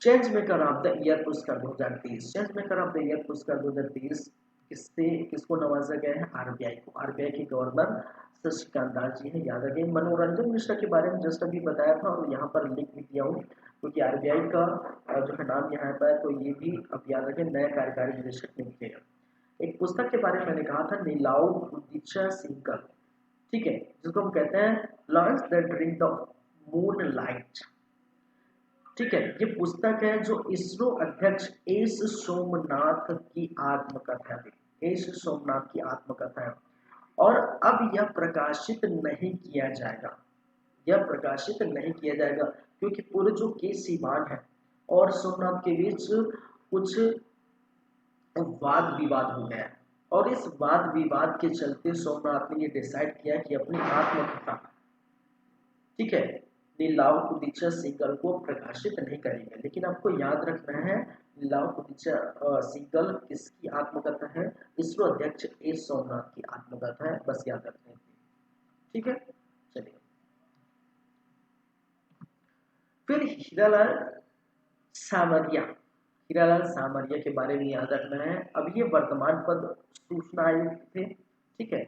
Speaker 1: change maker of the year पुरस्कार 2023, change maker of the year पुरस्कार 2023 किसको नवाजा गया है? आरबीआई को। आरबीआई के गवर्नर शक्तिकांत दास जी हैं, याद रखें। मनोरंजन मिश्रा के बारे में जस्ट अभी बताया था और यहाँ पर लिख भी दिया हूँ, क्योंकि आरबीआई का जो है नाम यहाँ पर है, तो ये भी अब याद रखें, नया कार्यकारी निदेशक नियुक्त। एक पुस्तक के बारे में मैंने कहा था, नीलाउ दीक्षा सिंगल। ठीक है, जिसको हम कहते हैं lawns that drink the moonlight. ठीक है, ये पुस्तक है जो इसरो अध्यक्ष एस सोमनाथ की आत्मकथा है। एस सोमनाथ की आत्मकथा है, और अब यह प्रकाशित नहीं किया जाएगा। यह प्रकाशित नहीं किया जाएगा क्योंकि पूरे जो केस सीमान है और सोमनाथ के बीच कुछ वाद विवाद हो गया है, और इस वाद विवाद के चलते सोमनाथ ने ये डिसाइड किया कि अपनी आत्मकथा, ठीक है, नीलाव कुदीचा सीगल को प्रकाशित नहीं करेंगे। लेकिन आपको याद रखना है, नीलाव कुदीचा सीगल किसकी आत्मकथा है? इसरो अध्यक्ष एस सोमनाथ की आत्मकथा है, बस याद रखना है। ठीक है, चलिए, फिर हीरालाल सामरिया। हीरालाल सामरिया के बारे में याद रखना है। अब ये वर्तमान पद सूचना आयुक्त थे। ठीक है,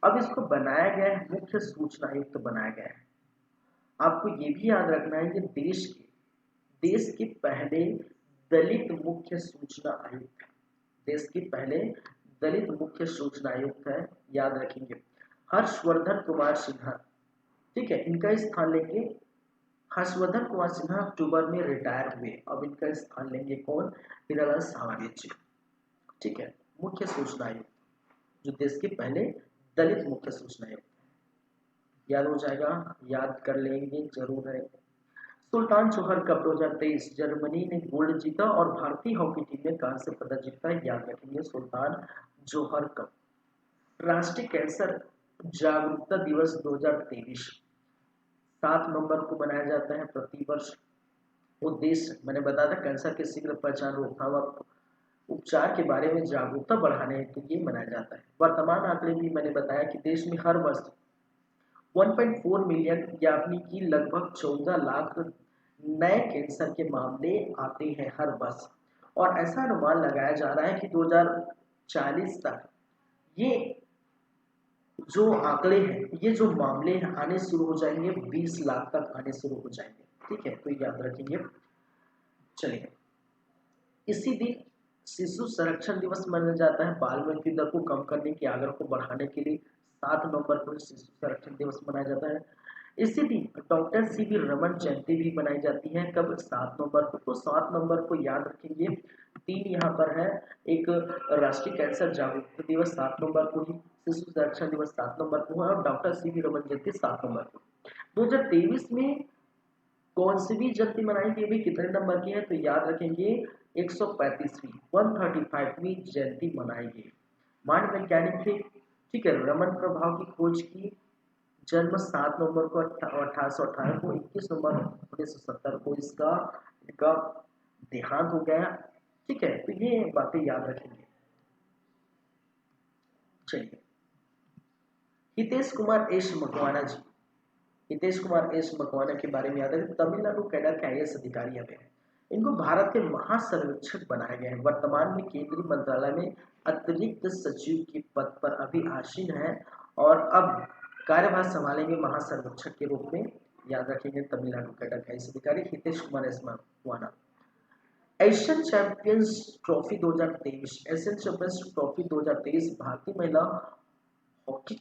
Speaker 1: अब इसको बनाया गया है, मुख्य सूचना आयुक्त बनाया गया है। आपको ये भी याद रखना है कि देश के पहले दलित मुख्य सूचना आयुक्त है। देश के पहले दलित मुख्य सूचना आयुक्त है, याद रखेंगे, हर्षवर्धन कुमार सिन्हा। ठीक है, इनका स्थान लेंगे हर्षवर्धन कुमार सिन्हा, अक्टूबर में रिटायर हुए। अब इनका स्थान लेंगे कौन? हीरालाल सामरिया जी। ठीक है, मुख्य सूचना आयुक्त, जो देश के पहले दलित मुख्य सूचना आयुक्त, याद हो जाएगा, याद कर लेंगे, जरूर है। सुल्तान जोहर कप 2023, जर्मनी ने गोल्ड जीता और भारतीय हॉकी टीम ने कांस्य पदक जीता, याद रखेंगे, सुल्तान जोहर कप। राष्ट्रीय कैंसर जागरूकता दिवस 2023 7 नवंबर को मनाया जाता है प्रतिवर्ष। उद्देश्य मैंने बताया था, कैंसर के शीघ्र पहचान, रोकथाम और उपचार के बारे में जागरूकता बढ़ाने हेतु ये मनाया जाता है। वर्तमान आंकड़े भी मैंने बताया कि देश में हर वर्ष 1.4 मिलियन यानी कि लगभग 14 लाख नए कैंसर के मामले आते हैं हर वर्ष, और ऐसा अनुमान लगाया जा रहा है कि 2040 तक ये जो आंकड़े हैं, ये जो मामले आने शुरू हो जाएंगे, 20 लाख तक आने शुरू हो जाएंगे। ठीक है, तो याद रखेंगे। चलिए, इसी दिन शिशु संरक्षण दिवस मनाया जाता है। बाल मृत्यु दर को कम करने के आग्रह को बढ़ाने के लिए 7 नवंबर को शिशु संरक्षण दिवस मनाया जाता है। इसी दिन डॉक्टर सीवी रमन जयंती भी मनाई जाती है। कब? 7 नवंबर को। तो 7 नवंबर को याद रखेंगे, 3 यहाँ पर है। एक राष्ट्रीय कैंसर जागरूकता दिवस 7 नवंबर को ही, शिशु संरक्षण दिवस 7 नवंबर को है, और डॉक्टर सीवी रमन जयंती 7 नवंबर को। 2023 में कौन सी भी जयंती मनाई गई भी, कितने नंबर की है? तो याद रखेंगे 135वीं 135वीं जयंती मनाई गई। मान वैज्ञानिक थे, ठीक है, रमन प्रभाव की खोज की। जन्म 7 नवंबर को 1818 को, 21 नवंबर 1970 को इसका इनका देहांत हो गया। ठीक है, तो ये बातें याद रखेंगे। चलिए, हितेश कुमार एस मकवाना जी, हितेश कुमार एस मकवाना के बारे में याद है। तमिलनाडु कैडर के IAS अधिकारी हमें, इनको भारत के महासर्वेक्षक बनाया गया है। वर्तमान में केंद्रीय मंत्रालय में अतिरिक्त सचिव के पद पर अभी आसीन है, और अब कार्यभार संभालेंगे महासर्वेक्षक के रूप में। याद रखेंगे, तमिलनाडु कैडर के IAS अधिकारी Hitesh Kumar S Makwana. Asian champions trophy 2023, Asian champions trophy 2023 भारतीय महिला हॉकी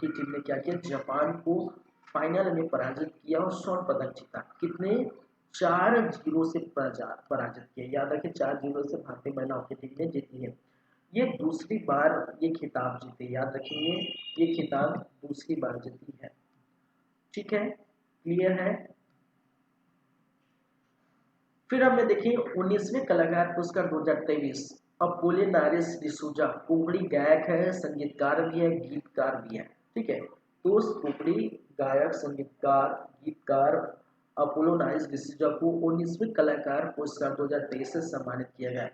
Speaker 1: टीम ने क्या किया? जापान को फाइनल में पराजित किया और स्वर्ण पदक जीता। कितने? 4-0 से पराजित किया। याद रखें, 4-0 से भारतीय महिला हॉकी टीम ने जीती है। ये दूसरी बार ये खिताब जीते। याद रखेंगे, ये खिताब दूसरी बार जीती है। ठीक है, क्लियर है। फिर हमने देखिए 19वें कलाकार पुरस्कार 2023, अपोलिनारिस डिसूजा, कुकड़ी गायक है, संगीतकार भी है, गीतकार भी है। ठीक है, तो उस कुकड़ी गायक, संगीतकार, गीतकार अपोलिनारिस डिसूजा को 19वें कलाकार पुरस्कार 2023 से सम्मानित किया गया।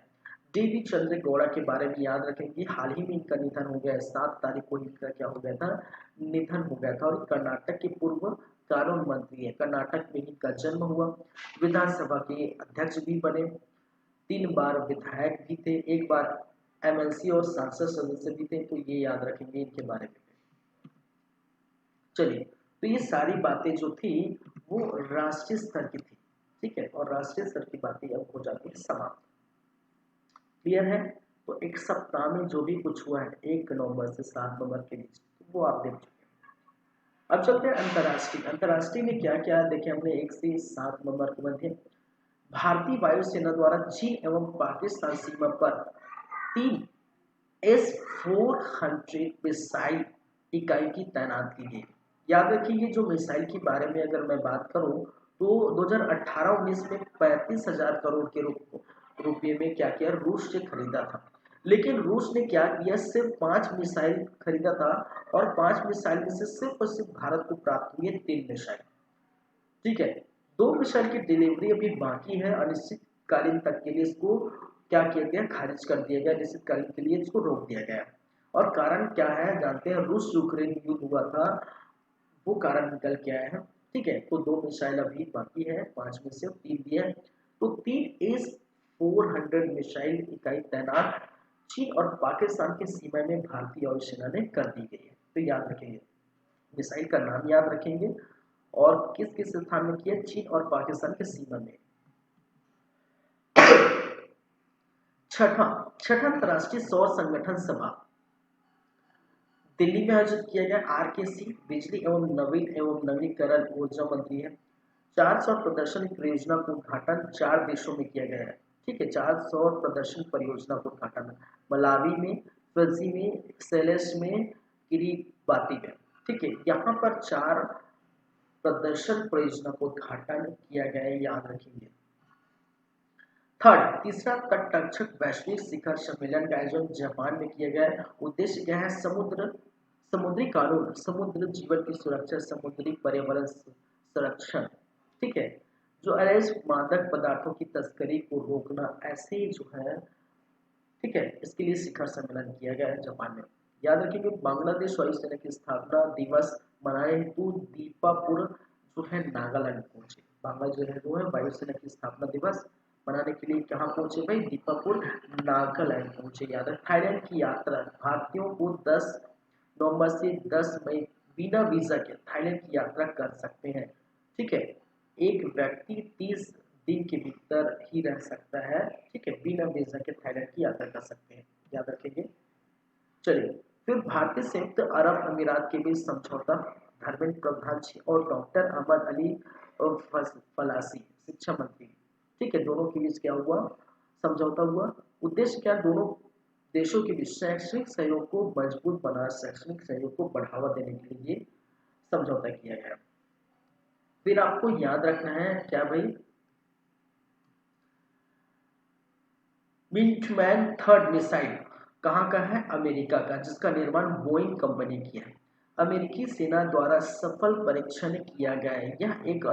Speaker 1: DB चंद्रेगौड़ा के बारे में याद रखेंगे, हाल ही में इनका निधन हो गया। 7 तारीख को इनका क्या हो गया था? निधन हो गया था। और कर्नाटक के पूर्व कानून मंत्री है। कर्नाटक में इनका जन्म हुआ। विधानसभा के अध्यक्ष भी बने, 3 बार विधायक भी थे, 1 बार MLC और सांसद सदस्य भी थे। तो ये याद रखेंगे इनके बारे में। चलिए, तो ये सारी बातें जो थी वो राष्ट्रीय स्तर की थी। ठीक है, और राष्ट्रीय स्तर की बातें अब हो जाती है समाप्त। क्लियर है। तो एक सप्ताह में जो भी कुछ हुआ है 1 नवंबर से 7 नवंबर के बीच, वो आप देख चुके हैं। अब चलते हैं अंतर्राष्ट्रीय। अंतर्राष्ट्रीय में क्या क्या देखे हमने 1 से 7 नवंबर के मध्य। भारतीय वायुसेना द्वारा चीन एवं पाकिस्तान सीमा पर 3 S-400 मिसाइल इकाई की तैनात की गई। याद रखिए, जो मिसाइल के बारे में अगर मैं बात करूं तो 2018-19 में 35,000 करोड़ के रुपये में क्या किया? रूस से खरीदा था। लेकिन रूस ने क्या किया? सिर्फ 5 मिसाइल खरीदा था, और 5 मिसाइल में से सिर्फ और सिर्फ भारत को प्राप्त हुई है 3 मिसाइल। ठीक है, 2 मिसाइल की डिलीवरी अभी बाकी है। अनिश्चितकालीन तक के लिए इसको क्या किया गया? खारिज कर दिया गया। अनिश्चितकालीन के लिए इसको रोक दिया गया। और कारण क्या है जानते हैं? रूस यूक्रेन युद्ध हुआ था, वो कारण निकल के आए हैं। ठीक है, तो 2 मिसाइल अभी बाकी है, 5 में से 3 भी है। तो 3 S-400 मिसाइल इकाई तैनात चीन और पाकिस्तान की सीमा में भारतीय वायुसेना ने कर दी गई है। तो याद रखेंगे, मिसाइल का नाम याद रखेंगे, और किस किस स्थान में किया? चीन और पाकिस्तान की सीमा में। छठा अंतर्राष्ट्रीय सौर संगठन सभा दिल्ली में आयोजित किया गया। RKC बिजली एवं नवीनीकरण ऊर्जा मंत्री है। 4 सौर प्रदर्शन परियोजना का उद्घाटन 4 देशों में किया गया है। ठीक है, 4 सौर प्रदर्शन परियोजना का उद्घाटन मलावी में, फिजी में, सेलेस में, किरीबाती में। ठीक है, यहाँ पर 4 प्रदर्शन परियोजना को उद्घाटन किया गया है। याद रखेंगे। थर्ड, तीसरा तटरक्षक वैश्विक शिखर सम्मेलन का आयोजन जापान में किया गया है। उद्देश्य क्या है? समुद्री कानून, समुद्र जीवन की सुरक्षा, समुद्री पर्यावरण संरक्षण, ठीक है, जो अवैध मादक पदार्थों की तस्करी को रोकना, ऐसे जो है, ठीक है, इसके लिए शिखर सम्मेलन किया गया है जापान में। याद रखिए बांग्लादेश वायुसेना की स्थापना दिवस मनाने हेतु दीपापुर जो है नागालैंड पहुंचे। बांग्लादेश जो है वायुसेना की स्थापना दिवस मनाने के लिए कहाँ पहुंचे भाई? दीपापुर नागालैंड पहुंचे। याद रख, थाईलैंड की यात्रा भारतीयों को 10 नवंबर से 10 मई बिना वीजा के थाईलैंड की यात्रा कर सकते हैं। ठीक है, एक व्यक्ति 30 दिन के भीतर ही रह सकता है। ठीक है, बिना वीजा के थाईलैंड की यात्रा कर सकते हैं, याद रखेंगे। चलिए, फिर भारतीय संयुक्त अरब अमीरात के बीच समझौता, धर्मेंद्र प्रधान जी और डॉक्टर अहमद अली फलासी शिक्षा मंत्री, ठीक है, दोनों के बीच क्या हुआ? समझौता हुआ। उद्देश्य क्या? दोनों देशों के बीच शैक्षणिक सहयोग को मजबूत बना, शैक्षणिक सहयोग को बढ़ावा देने के लिए ये समझौता किया गया। फिर आपको याद रखना है क्या भाई? मिंटमैन थर्ड मिसाइल कहाँ का है? अमेरिका का, जिसका निर्माण बोइंग कंपनी की है। अमेरिकी सेना द्वारा सफल परीक्षण किया गया है। यह एक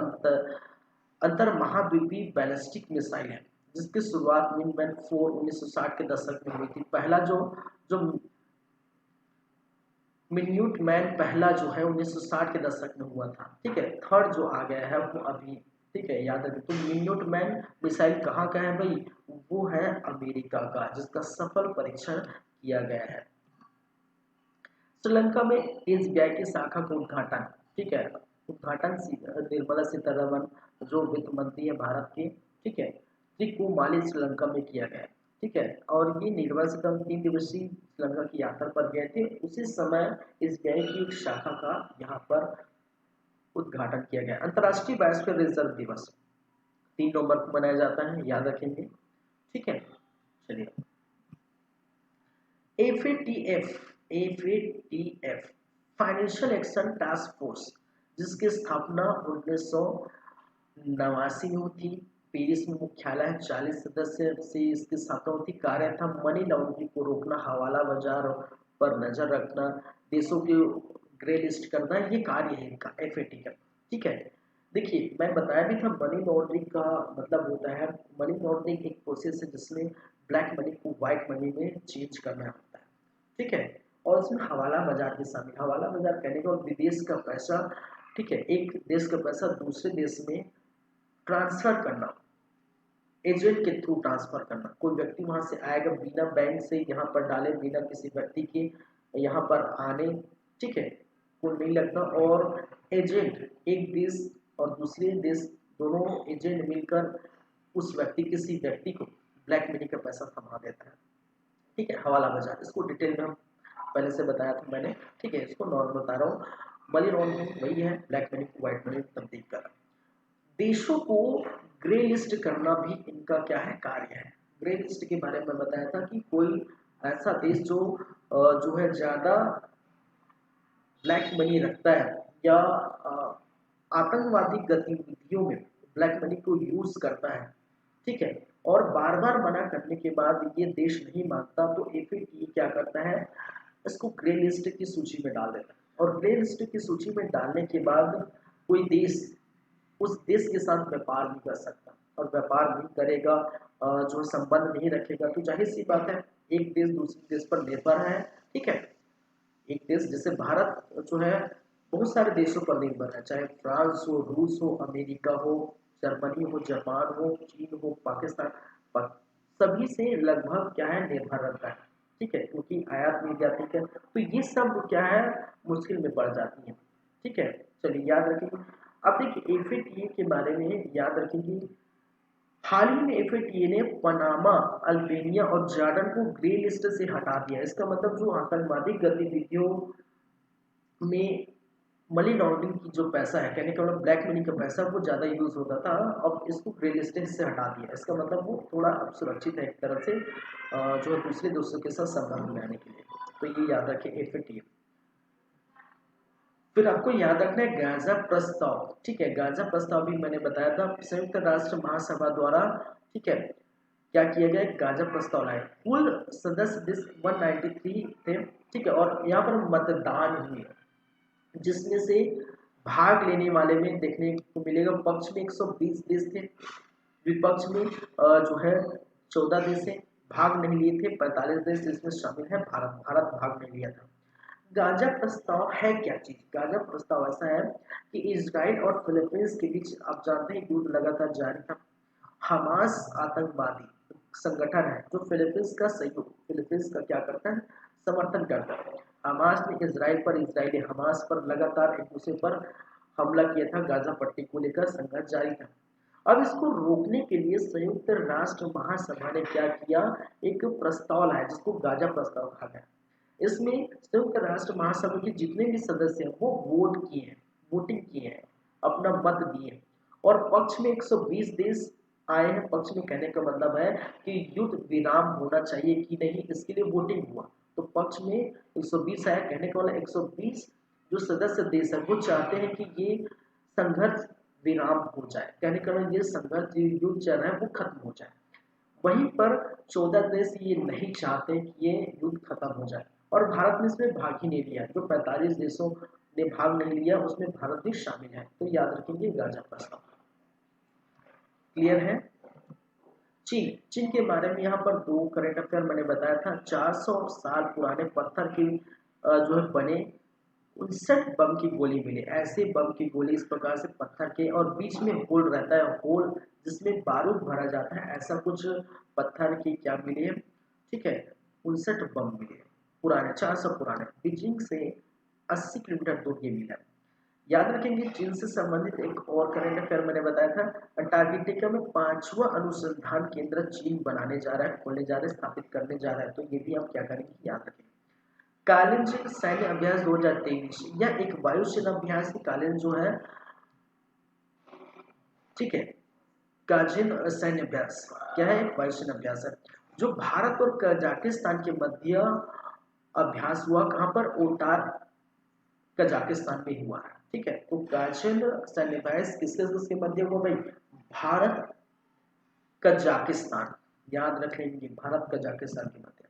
Speaker 1: अंतर महाद्वीपीय बैलिस्टिक मिसाइल है, जिसकी शुरुआत मिनमैन 4 1960 के दशक में हुई थी। पहला जो मिन्यूट मैन पहला जो है 1960 के दशक में हुआ था। ठीक है, थर्ड जो आ गया है वो अभी, ठीक है, याद रखें। तो मिन्यूट मैन मिसाइल कहाँ का है भाई? वो है अमेरिका का, जिसका सफल परीक्षण किया गया है। श्रीलंका में एसबीआई की शाखा का उद्घाटन, ठीक है, उद्घाटन निर्मला सीतारमण जो वित्त मंत्री है भारत के, ठीक है, श्री कुमाली श्रीलंका में किया गया। ठीक है, और ये निर्मला सीतारमण 3 दिवसीय श्रीलंका की यात्रा पर गए थे। उसी समय एसबीआई की एक शाखा का यहाँ पर उद्घाटन किया गया। अंतर्राष्ट्रीय बायोस्फीयर रिजर्व दिवस 3 नवंबर को मनाया जाता है, याद रखेंगे। ठीक है, चलिए, FATF financial action task force, जिसकी स्थापना 1989 में हुई थी। पेरिस में मुख्यालय, 40 सदस्य से इसकी स्थापना होती। कार्य था मनी लॉन्ड्रिंग को रोकना, हवाला बाजार पर नजर रखना, देशों की ग्रे लिस्ट करना, ये कार्य है इनका, एफएटी का। ठीक है, देखिए मैं बताया भी था मनी लॉन्ड्रिंग का मतलब होता है, मनी लॉन्ड्रिंग एक प्रोसेस है जिसमें ब्लैक मनी को व्हाइट मनी में चेंज करना होता है। ठीक है, और इसमें हवाला बाजार भी शामिल। हवाला बाजार कहने का विदेश का पैसा, ठीक है, एक देश का पैसा दूसरे देश में ट्रांसफर करना, एजेंट के थ्रू ट्रांसफर करना। कोई व्यक्ति वहां से आएगा बिना बैंक से यहाँ पर डाले, बिना किसी व्यक्ति के यहाँ पर आने, ठीक है, को नहीं लगता। और एजेंट एक देश और दूसरे देश, दोनों एजेंट मिलकर उस व्यक्ति, किसी व्यक्ति को ब्लैक मनी का पैसा थमा देता है। ठीक है, हवाला बाजार, इसको डिटेल में हम पहले से बताया था मैंने। ठीक है, इसको नॉर्मल बता रहा हूँ। मनी लॉन्ड्रिंग वही है, ब्लैक मनी को व्हाइट मनी में तब्दील करना। देशों को ग्रे लिस्ट करना भी इनका क्या है? कार्य है। ग्रे लिस्ट के बारे में बताया था कि कोई ऐसा देश जो है ज्यादा ब्लैक मनी रखता है या आतंकवादी गतिविधियों में ब्लैक मनी को यूज करता है, ठीक है, और बार बार मना करने के बाद ये देश नहीं मानता, तो एफएटीए क्या करता है? इसको ग्रे लिस्ट की सूची में डाल देता है। और ग्रे लिस्ट की सूची में डालने के बाद कोई देश उस देश के साथ व्यापार नहीं कर सकता, और व्यापार नहीं करेगा, जो संबंध नहीं रखेगा, तो जाहिर सी बात है एक देश दूसरे देश पर निर्भर है। ठीक है, एक देश जैसे भारत जो है बहुत सारे देशों पर निर्भर है, चाहे फ्रांस हो, रूस हो, अमेरिका हो, जर्मनी हो, जापान हो, चीन हो, पाकिस्तान, सभी से लगभग क्या है? निर्भर रहता है। ठीक है, क्योंकि आयात निर्यात है, तो ये सब क्या है? मुश्किल में पड़ जाती है। ठीक है, चलिए याद रखेंगे। अब देखिए एफएटीए के बारे में याद रखेंगे। हाल ही में एफएटीए ने पनामा, अल्बानिया और जॉर्डन को ग्रे लिस्ट से हटा दिया। इसका मतलब जो आतंकवादी गतिविधियों में मनी लॉन्ड्रिंग की जो पैसा है, कहने का मतलब ब्लैक मनी का पैसा, वो ज्यादा यूज होता था, अब इसको ग्रे लिस्ट से हटा दिया। इसका मतलब वो थोड़ा अब सुरक्षित है एक तरह से, जो है दूसरे देशों के साथ संबंध बनाने के लिए। तो ये याद रखें एफएटीए। फिर आपको याद रखना है गाजा प्रस्ताव। ठीक है, गाजा प्रस्ताव भी मैंने बताया था, संयुक्त राष्ट्र महासभा द्वारा, ठीक है, क्या किया गया, गांजा प्रस्ताव लाए। कुल सदस्य देश 193 थे, ठीक है। और यहाँ पर मतदान हुए, जिसमें से भाग लेने वाले में देखने को मिलेगा, पक्ष में 120 देश थे, विपक्ष में जो है 14 देश है। भाग नहीं लिए थे 45 देश, जिसमें शामिल है भारत। भारत भाग नहीं लिया था। गांजा प्रस्ताव है क्या चीज? गांजा प्रस्ताव ऐसा है कि इजराइल और फिलीपींस के बीच आप जानते हैं युद्ध लगातार जारी था। हमास आतंकवादी संगठन है जो फिलीपींस का सहयोग, फिलीपींस का क्या करता है, समर्थन करता है। हमास ने इजराइल पर, इजराइल ने हमास पर लगातार एक दूसरे पर हमला किया था। गाजा पट्टी को लेकर संघर्ष जारी था। अब इसको रोकने के लिए संयुक्त राष्ट्र महासभा ने क्या किया, एक प्रस्ताव लाया जिसको गाजा प्रस्ताव कहा गया। इसमें संयुक्त राष्ट्र महासभा के जितने भी सदस्य हैं वो वोट किए हैं, वोटिंग किए हैं, अपना मत दिए। और पक्ष में 120 देश आए हैं। पक्ष में कहने का मतलब है कि युद्ध विराम होना चाहिए कि नहीं, इसके लिए वोटिंग हुआ। तो पक्ष में 120 आया, कहने का मतलब 120 जो सदस्य देश है वो चाहते हैं कि ये संघर्ष विराम हो जाए, कहने का मतलब ये संघर्ष युद्ध चल रहा है वो खत्म हो जाए। वहीं पर 14 देश ये नहीं चाहते कि ये युद्ध खत्म हो जाए, और भारत ने इसमें भाग ही नहीं लिया। जो 45 देशों ने भाग नहीं लिया उसमें भारत भी शामिल है। तो याद रखेंगे गाजा प्रस्ताव। क्लियर है। चीन, चीन के बारे में यहाँ पर दो करंट अफेयर मैंने बताया था। 400 साल पुराने पत्थर के जो है बने 59 बम की गोली मिले। ऐसे बम की गोली इस प्रकार से पत्थर के, और बीच में होल रहता है, होल जिसमें बारूद भरा जाता है, ऐसा कुछ पत्थर की क्या मिले, ठीक है, 59 बम मिले पुराने, 400 पुराने। बीजिंग से 80 किलोमीटर दूर ये मिला। याद रखेंगे चीन से संबंधित एक और करंट अफेयर मैंने बताया था। अंटार्कटिका में 5वां अनुसंधान केंद्र चीन बनाने जा रहा है, खोलने जा रहा है, स्थापित करने जा रहा है। तो ये भी आप क्या करेंगे, याद रखेंगे। कालिंजिंग सैन्य अभ्यास 2023, यह एक वायुसेना अभ्यास है। कालिंग जो है, ठीक है, काजिन सैन्य अभ्यास क्या है, एक वायुसेना अभ्यास है जो भारत और कजाकिस्तान के मध्य अभ्यास हुआ। कहां पर, ओटार कजाकिस्तान में हुआ है, ठीक है। तो काजिन सैन्य अभ्यास किसके मध्य हुआ भाई, भारत कजाकिस्तान, याद रख लेंगे, भारत कजाकिस्तान के मध्य।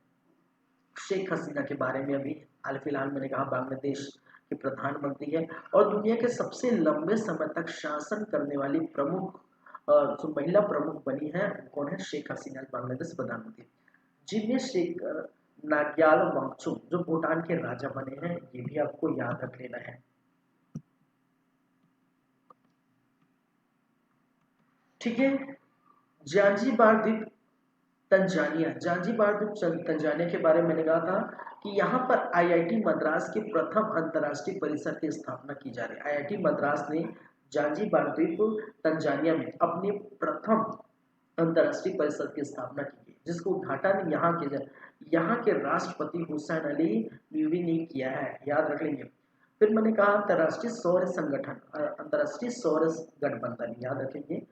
Speaker 1: शेख हसीना के बारे में अभी हाल फिलहाल मैंने कहा, बांग्लादेश की प्रधानमंत्री है और दुनिया के सबसे लंबे समय तक शासन करने वाली प्रमुख जो महिला प्रमुख बनी है कौन है, शेख हसीना, बांग्लादेश प्रधानमंत्री। जिनमें शेख नाग्याल वांगचुक जो भूटान के राजा बने हैं, ये भी आपको याद रख लेना है। ठीक है। जांजीबार द्वीप तंजानिया, जांजीबार द्वीप तंजानिया के बारे में मैंने कहा था कि यहाँ पर आईआईटी मद्रास के प्रथम अंतर्राष्ट्रीय परिसर की स्थापना की जा रही है। आईआईटी मद्रास ने जांजीबार द्वीप तंजानिया में अपने प्रथम अंतर्राष्ट्रीय परिषद की स्थापना की, जिसको उद्घाटन यहाँ के राष्ट्रपति हुसैन अली मीवी ने किया है, याद रख लेंगे। फिर मैंने कहा अंतर्राष्ट्रीय सौर संगठन, अंतर्राष्ट्रीय सौर गठबंधन, याद रखेंगे।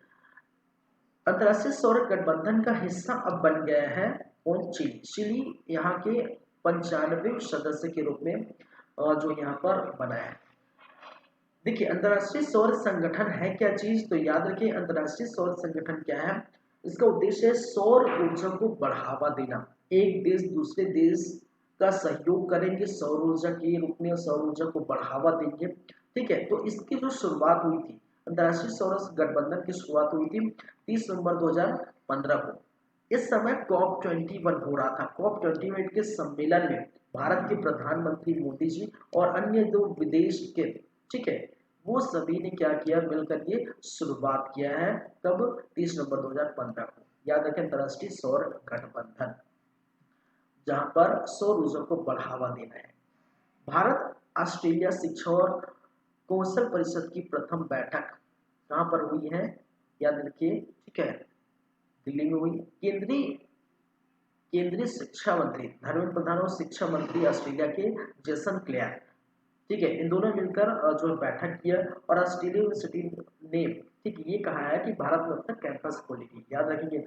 Speaker 1: अंतर्राष्ट्रीय सौर गठबंधन का हिस्सा अब बन गया है कौन, चिली। चिली यहाँ के 95 सदस्य के रूप में जो यहाँ पर बना है। देखिए अंतर्राष्ट्रीय सौर संगठन है क्या चीज, तो याद रखिए अंतर्राष्ट्रीय सौर संगठन क्या है, इसका उद्देश्य है सौर ऊर्जा को बढ़ावा देना। एक देश दूसरे देश का सहयोग करेंगे सौर ऊर्जा के रूप में, सौर ऊर्जा को बढ़ावा देंगे, ठीक है। तो इसकी जो शुरुआत हुई थी, अंतर्राष्ट्रीय सौर गठबंधन की शुरुआत हुई थी 30 नवंबर 2015 को। इस समय COP21 हो रहा था। COP21 के सम्मेलन में भारत के प्रधानमंत्री मोदी जी और अन्य जो विदेश के, ठीक है, वो सभी ने क्या किया, मिलकर ये शुरुआत किया है। कब, 30 नवंबर 2015 को। याद रखें अंतर्राष्ट्रीय सौर गठबंधन, जहां पर सौर ऊर्जा को बढ़ावा देना है। भारत ऑस्ट्रेलिया शिक्षा और कौशल परिषद की प्रथम बैठक कहां पर हुई है, याद रखिए, ठीक है, दिल्ली में हुई। केंद्रीय केंद्रीय शिक्षा मंत्री, धर्मेंद्र प्रधान और शिक्षा मंत्री ऑस्ट्रेलिया के जेसन क्लेयर, ठीक है, इन दोनों मिलकर जो बैठक किया और ऑस्ट्रेलिया यूनिवर्सिटी ने, ठीक, ये कहा है कि भारत में अपना कैंपस खोलेगी। याद रखेंगे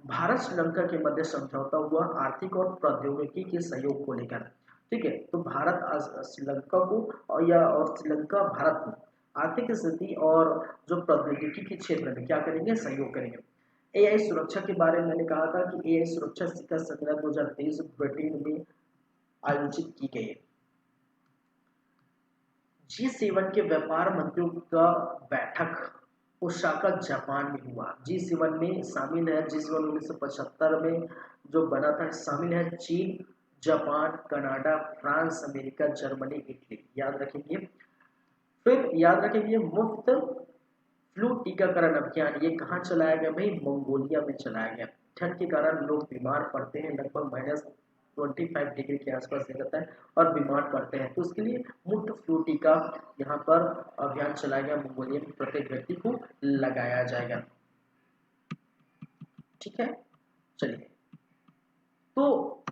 Speaker 1: भारत श्रीलंका के मध्य समझौता हुआ आर्थिक और प्रौद्योगिकी के सहयोग को लेकर, ठीक है। तो भारत श्रीलंका को और श्रीलंका भारत को आर्थिक स्थिति और जो प्रौद्योगिकी के क्षेत्र में क्या करेंगे, सहयोग करेंगे। एआई सुरक्षा के बारे में मैंने कहा था कि एआई सुरक्षा शिखर सम्मेलन 2023 ब्रिटेन में आयोजित की गई। G7 के व्यापार मंत्रियों का बैठक ओसाका जापान में हुआ। G7 में शामिल है, G7 1975 में जो बना था, शामिल है चीन, Japan, Canada, France, America, Germany, Italy. याद रखेंगे। फिर याद रखेंगे मुफ्त फ्लू टीकाकरण अभियान, ये कहाँ चलाया गया भाई? मंगोलिया में चलाया गया। ठंड के कारण लोग बीमार पड़ते हैं, लगभग -25 डिग्री के आसपास रहता है और बीमार पड़ते हैं, तो उसके लिए मुफ्त फ्लू टीका यहाँ पर अभियान चलाया गया। मंगोलिया में प्रत्येक व्यक्ति को लगाया जाएगा। ठीक है, चलिए, तो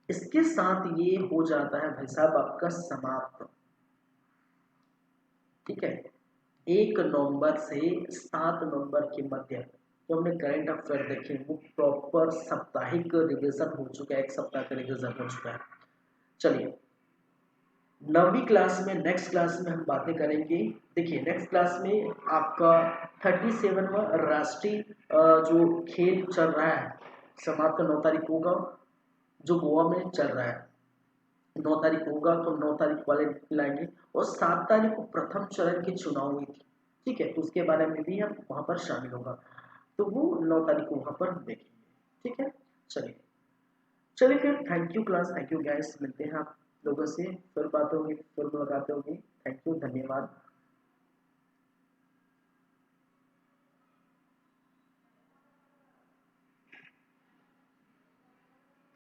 Speaker 1: इसके साथ ये हो जाता है भाई साहब आपका समाप्त। ठीक है, 1 नवंबर से 7 नवंबर के मध्य जो हमने करंट अफेयर देखे वो प्रॉपर साप्ताहिक रिवीजन हो चुका है, 1 सप्ताह का रिवीजन हो चुका है। चलिए, 9वीं क्लास में, नेक्स्ट क्लास में हम बातें करेंगे। देखिए, नेक्स्ट क्लास में आपका 37वां राष्ट्रीय जो खेल चल रहा है, समाप्त 9 तारीख को होगा, जो गोवा में चल रहा है। 9 तारीख को होगा, तो 9 तारीख वाले लाएंगे। और 7 तारीख को प्रथम चरण की चुनाव हुई थी। ठीक है, तो उसके बारे में भी हम वहां पर शामिल होगा, तो वो 9 तारीख को वहां पर हम देखेंगे। ठीक है, चलिए, चलिए फिर, thank you class, thank you guys, मिलते हैं आप लोगों से, फिर बात होगी, फिर मुलाकात होगी। थैंक यू, धन्यवाद।